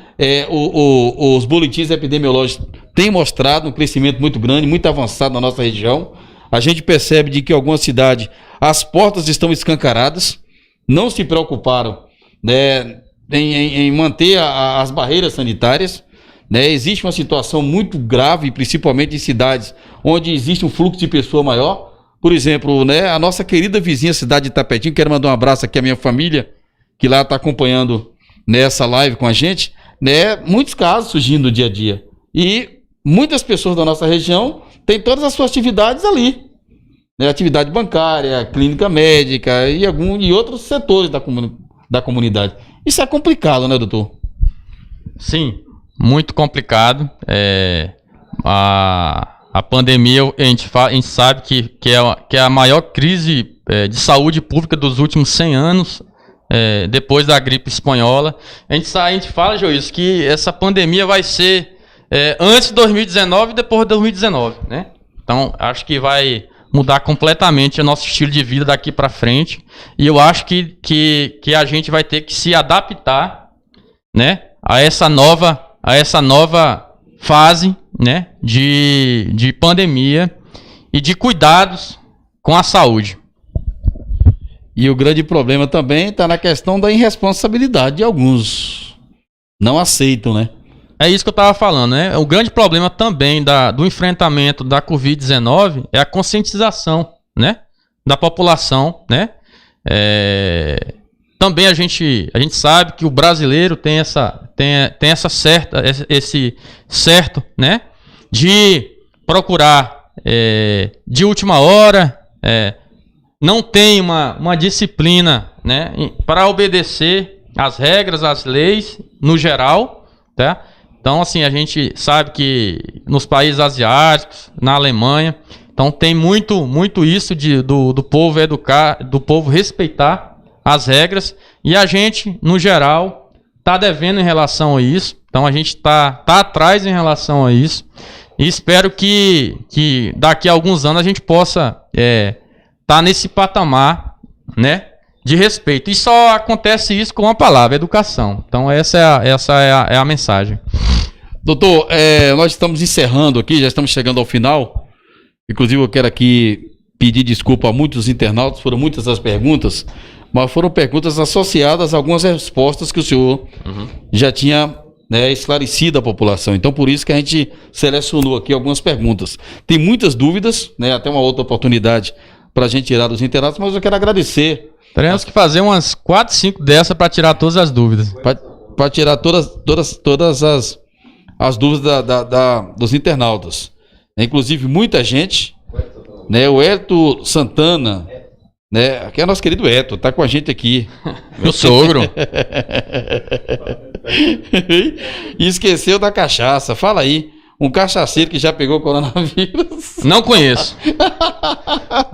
os boletins epidemiológicos têm mostrado um crescimento muito grande, muito avançado na nossa região. A gente percebe de que em algumas cidades as portas estão escancaradas, não se preocuparam, né, em manter as barreiras sanitárias, né? Existe uma situação muito grave, principalmente em cidades onde existe um fluxo de pessoa maior. Por exemplo, né, a nossa querida vizinha cidade de Itapetinga, quero mandar um abraço aqui à minha família, que lá está acompanhando nessa live com a gente, né? Muitos casos surgindo no dia a dia. E muitas pessoas da nossa região têm todas as suas atividades ali, né? Atividade bancária, clínica médica e outros setores da comunidade. Isso é complicado, né, doutor?
Sim, muito complicado. A pandemia, a gente sabe que é a maior crise de saúde pública dos últimos 100 anos, depois da gripe espanhola. A gente fala, Joilson, que essa pandemia vai ser antes de 2019 e depois de 2019, né? Então, acho que vai mudar completamente o nosso estilo de vida daqui para frente. E eu acho que a gente vai ter que se adaptar, né, a essa nova fase, né, de pandemia e de cuidados com a saúde.
E o grande problema também está na questão da irresponsabilidade de alguns. Não aceitam, né?
É isso que eu estava falando, né? O grande problema também do enfrentamento da Covid-19 é a conscientização, né, da população, né? Também a gente sabe que o brasileiro tem esse certo, né, de procurar de última hora, não tem uma disciplina, né, para obedecer às regras, às leis no geral, tá? Então, assim, a gente sabe que nos países asiáticos, na Alemanha, então tem muito isso do povo educar, do povo respeitar as regras, e a gente, no geral, está devendo em relação a isso. Então a gente tá atrás em relação a isso, e espero que daqui a alguns anos a gente possa tá nesse patamar, né, de respeito. E só acontece isso com a palavra, educação. Então essa é a mensagem.
Doutor, nós estamos encerrando aqui, já estamos chegando ao final. Inclusive eu quero aqui pedir desculpa a muitos internautas, foram muitas as perguntas, mas foram perguntas associadas a algumas respostas que o senhor já tinha, né, esclarecido a população. Então por isso que a gente selecionou aqui algumas perguntas. Tem muitas dúvidas, né, até uma outra oportunidade para a gente tirar dos internautas, mas eu quero agradecer.
Teremos que fazer umas 4, 5 dessas para tirar todas as dúvidas.
Para tirar todas as dúvidas dos internautas. Inclusive muita gente, né, o Eto Santana, né, que é nosso querido Eto, tá com a gente aqui.
Meu sogro.
E esqueceu da cachaça. Fala aí, um cachaceiro que já pegou coronavírus.
Não conheço.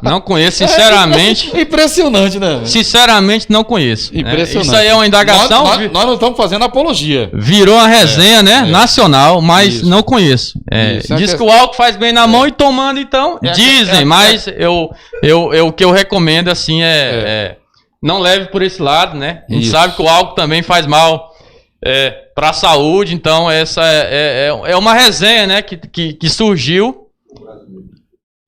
Não conheço, sinceramente.
Impressionante, né?
Sinceramente, não conheço.
Impressionante.
Isso aí é uma indagação.
Nós não estamos fazendo apologia.
Virou uma resenha, né? Nacional, mas
Isso.
não conheço. Diz que o álcool faz bem na mão e tomando, então. Dizem, mas o que eu recomendo, assim, não leve por esse lado, né? A gente sabe que o álcool também faz mal para a saúde, então essa é uma resenha, né, que surgiu.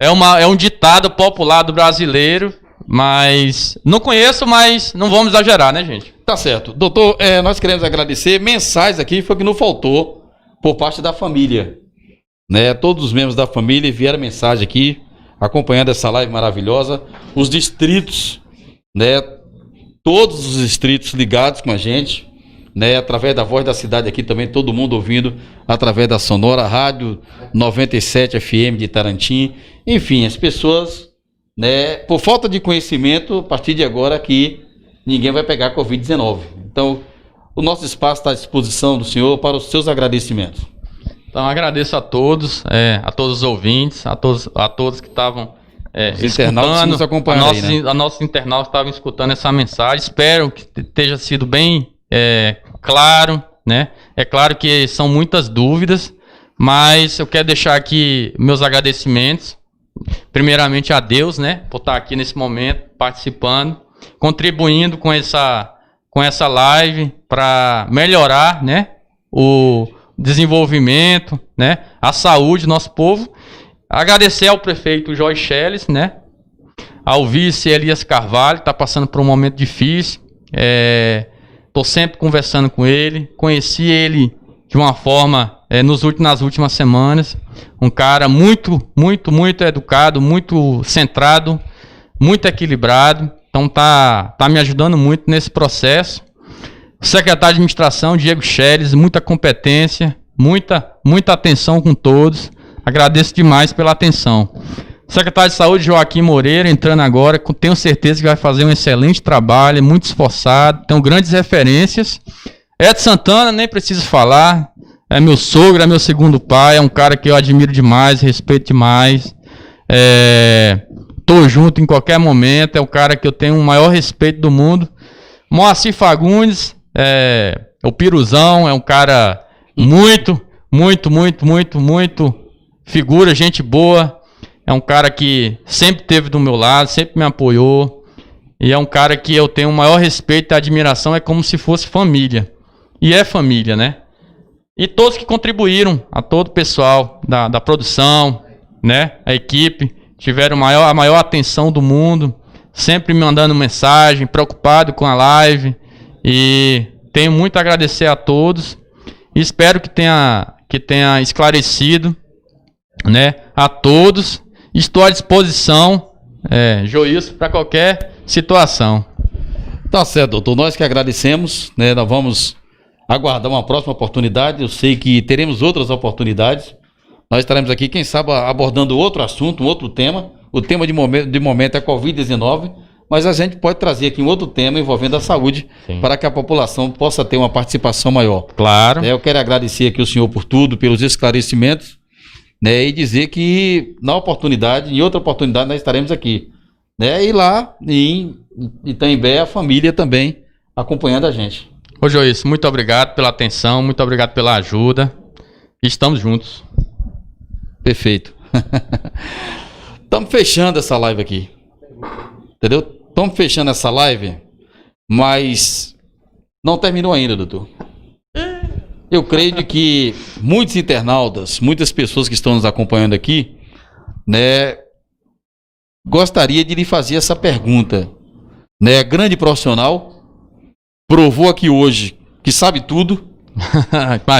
É um ditado popular do brasileiro, mas não conheço, mas não vamos exagerar, né, gente?
Tá certo. Doutor, nós queremos agradecer. Mensagens aqui foi o que não faltou por parte da família, né? Todos os membros da família enviaram mensagem aqui, acompanhando essa live maravilhosa. Os distritos, né? Todos os distritos ligados com a gente, né, através da Voz da Cidade aqui também, todo mundo ouvindo através da Sonora, Rádio 97 FM de Tarantim. Enfim, as pessoas, né, por falta de conhecimento, a partir de agora que ninguém vai pegar Covid-19. Então, o nosso espaço está à disposição do senhor para os seus agradecimentos.
Então, agradeço a todos os ouvintes, a todos que estavam
os internautas que nos acompanham aí, né?
A nossos internautas estavam escutando essa mensagem. Espero que tenha sido bem claro, né? É claro que são muitas dúvidas, mas eu quero deixar aqui meus agradecimentos, primeiramente a Deus, né? Por estar aqui nesse momento, participando, contribuindo com essa live para melhorar, né? O desenvolvimento, né? A saúde do nosso povo. Agradecer ao prefeito Jorge Schelles, né? Ao vice Elias Carvalho, está passando por um momento difícil. Estou sempre conversando com ele. Conheci ele de uma forma nas últimas semanas. Um cara muito educado, muito centrado, muito equilibrado. Então tá me ajudando muito nesse processo. Secretário de Administração, Diego Schelles, muita competência, muita atenção com todos. Agradeço demais pela atenção. Secretário de Saúde, Joaquim Moreira, entrando agora, tenho certeza que vai fazer um excelente trabalho, é muito esforçado, tem grandes referências. Edson Santana, nem preciso falar, é meu sogro, é meu segundo pai, é um cara que eu admiro demais, respeito demais. Tô junto em qualquer momento, é um cara que eu tenho o maior respeito do mundo. Moacir Fagundes, o Piruzão, é um cara muito figura, gente boa. É um cara que sempre esteve do meu lado, sempre me apoiou. E é um cara que eu tenho o maior respeito e admiração, é como se fosse família. E é família, né? E todos que contribuíram, a todo o pessoal da produção, né? A equipe, tiveram a maior atenção do mundo, sempre me mandando mensagem, preocupado com a live. E tenho muito a agradecer a todos. E espero que tenha esclarecido, né, a todos. Estou à disposição, Joilson, para qualquer situação.
Tá certo, doutor. Nós que agradecemos, né? Nós vamos aguardar uma próxima oportunidade. Eu sei que teremos outras oportunidades. Nós estaremos aqui, quem sabe, abordando outro assunto, um outro tema. O tema de momento é Covid-19, mas a gente pode trazer aqui um outro tema envolvendo a saúde. Sim. Para que a população possa ter uma participação maior. Claro. Eu quero agradecer aqui o senhor por tudo, pelos esclarecimentos, né, e dizer que em outra oportunidade nós estaremos aqui, né, e lá em Itaimbé a família também acompanhando a gente.
Ô Joilson, muito obrigado pela atenção, muito obrigado pela ajuda, estamos juntos.
Perfeito. Estamos fechando essa live aqui, entendeu? Estamos fechando essa live, mas não terminou ainda, doutor. Eu creio que muitos internautas, muitas pessoas que estão nos acompanhando aqui, né, gostaria de lhe fazer essa pergunta, né? Grande profissional, provou aqui hoje que sabe tudo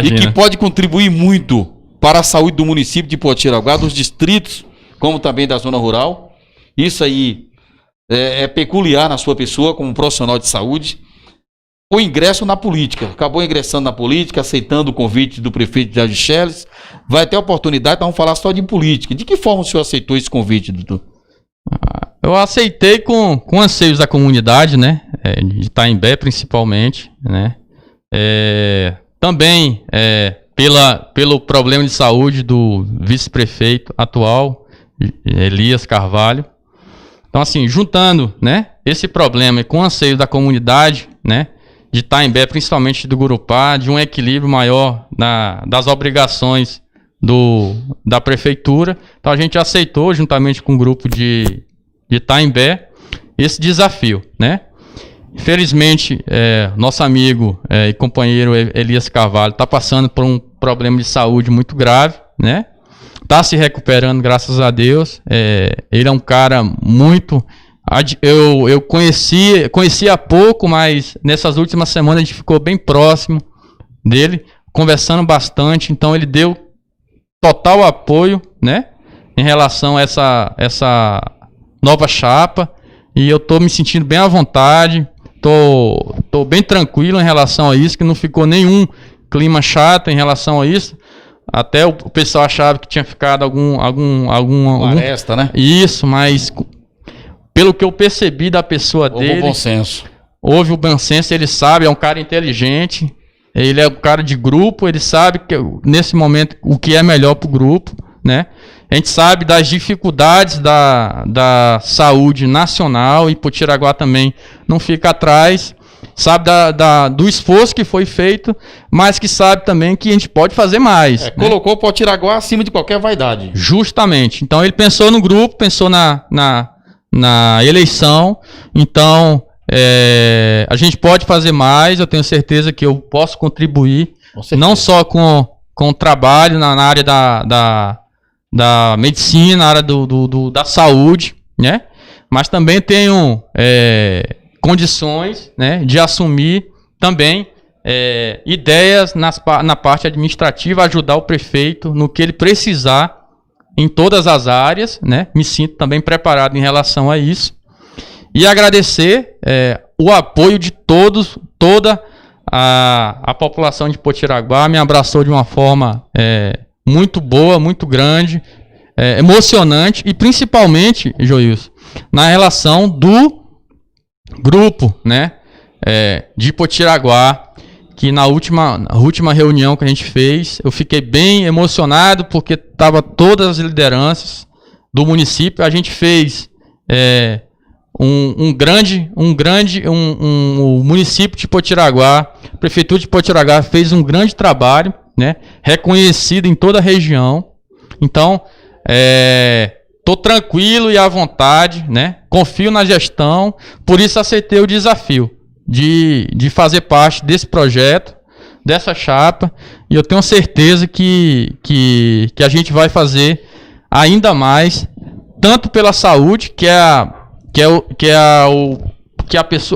e que pode contribuir muito para a saúde do município de Potiraguá, dos distritos, como também da zona rural. Isso aí é peculiar na sua pessoa como profissional de saúde. O ingresso na política, acabou ingressando na política, aceitando o convite do prefeito Jorge Schelles, vai ter oportunidade, vamos falar só de política. De que forma o senhor aceitou esse convite, doutor?
Eu aceitei com anseios da comunidade, né, de Itaimbé principalmente, né, também pelo problema de saúde do vice-prefeito atual, Elias Carvalho. Então assim, juntando, né, esse problema com anseio da comunidade, né, de Itaimbé, principalmente do Gurupá, de um equilíbrio maior das obrigações da prefeitura. Então a gente aceitou, juntamente com o grupo de Itaimbé, esse desafio, né? Infelizmente, nosso amigo e companheiro Elias Carvalho está passando por um problema de saúde muito grave, né? Está se recuperando, graças a Deus. Ele é um cara muito... Eu conhecia pouco, mas nessas últimas semanas a gente ficou bem próximo dele, conversando bastante. Então ele deu total apoio, né, em relação a essa nova chapa. E eu estou me sentindo bem à vontade, tô bem tranquilo em relação a isso, que não ficou nenhum clima chato em relação a isso. Até o pessoal achava que tinha ficado algum
aresta, né?
Isso, mas pelo que eu percebi da pessoa dele...
Houve o bom senso.
Houve o bom senso, ele sabe, é um cara inteligente, ele é um cara de grupo, ele sabe que nesse momento o que é melhor para o grupo, né? A gente sabe das dificuldades da saúde nacional, e Potiraguá também não fica atrás. sabe do esforço que foi feito, mas que sabe também que a gente pode fazer mais. Né?
Colocou o Potiraguá acima de qualquer vaidade.
Justamente. Então ele pensou no grupo, pensou na eleição. Então a gente pode fazer mais. Eu tenho certeza que eu posso contribuir, não só com o trabalho na área da medicina, na área da saúde, né? Mas também tenho condições, né, de assumir também ideias na parte administrativa, ajudar o prefeito no que ele precisar em todas as áreas, né? Me sinto também preparado em relação a isso. E agradecer o apoio de toda a população de Potiraguá. Me abraçou de uma forma muito boa, muito grande, emocionante, e principalmente, Joilson, na relação do grupo, né, de Potiraguá, que na última reunião que a gente fez, eu fiquei bem emocionado, porque estava todas as lideranças do município. A gente fez o município de Potiraguá, a prefeitura de Potiraguá fez um grande trabalho, né, reconhecido em toda a região. Então, estou tranquilo e à vontade, né? Confio na gestão, por isso aceitei o desafio de fazer parte desse projeto, dessa chapa, e eu tenho certeza que a gente vai fazer ainda mais, tanto pela saúde,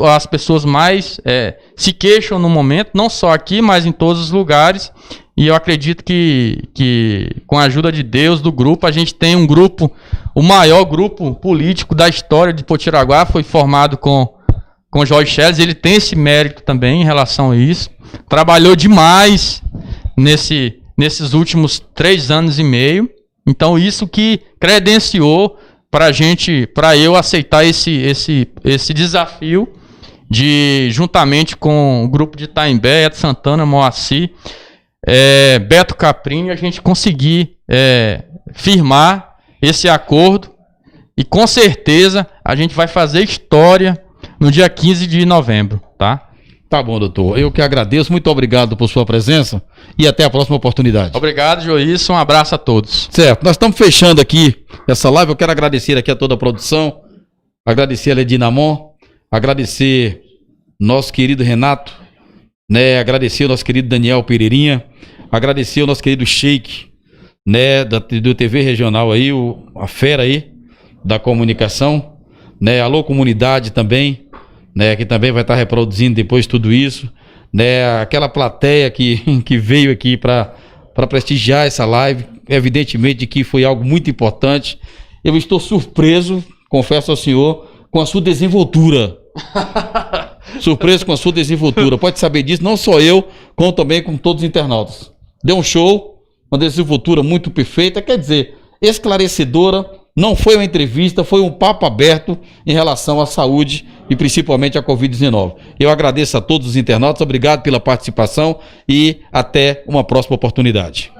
as pessoas mais se queixam no momento, não só aqui, mas em todos os lugares. E eu acredito que com a ajuda de Deus, do grupo, a gente tem um grupo, o maior grupo político da história de Potiraguá, foi formado com Jorge Scheles. Ele tem esse mérito também em relação a isso. Trabalhou demais nesses últimos 3 anos e meio. Então, isso que credenciou para eu aceitar esse desafio de, juntamente com o grupo de Itaimbé, Edson Santana, Moacir, Beto Caprini, a gente conseguir firmar esse acordo, e com certeza a gente vai fazer história no dia 15 de novembro, tá?
Tá bom, doutor. Eu que agradeço. Muito obrigado por sua presença e até a próxima oportunidade.
Obrigado, Joilson. Um abraço a todos.
Certo. Nós estamos fechando aqui essa live. Eu quero agradecer aqui a toda a produção, agradecer a Ledinamon, agradecer nosso querido Renato, né? Agradecer o nosso querido Daniel Pereirinha, agradecer o nosso querido Sheik, né? Do TV Regional aí, a fera aí da comunicação, né? Alô Comunidade também, né? Que também vai estar reproduzindo depois tudo isso, né? Aquela plateia que veio aqui para prestigiar essa live, evidentemente que foi algo muito importante. Eu estou surpreso, confesso ao senhor, com a sua desenvoltura. Surpreso com a sua desenvoltura. Pode saber disso, não só eu, como também com todos os internautas. Deu um show, uma desenvoltura muito perfeita, quer dizer, esclarecedora. Não foi uma entrevista, foi um papo aberto em relação à saúde e principalmente à Covid-19. Eu agradeço a todos os internautas, obrigado pela participação e até uma próxima oportunidade.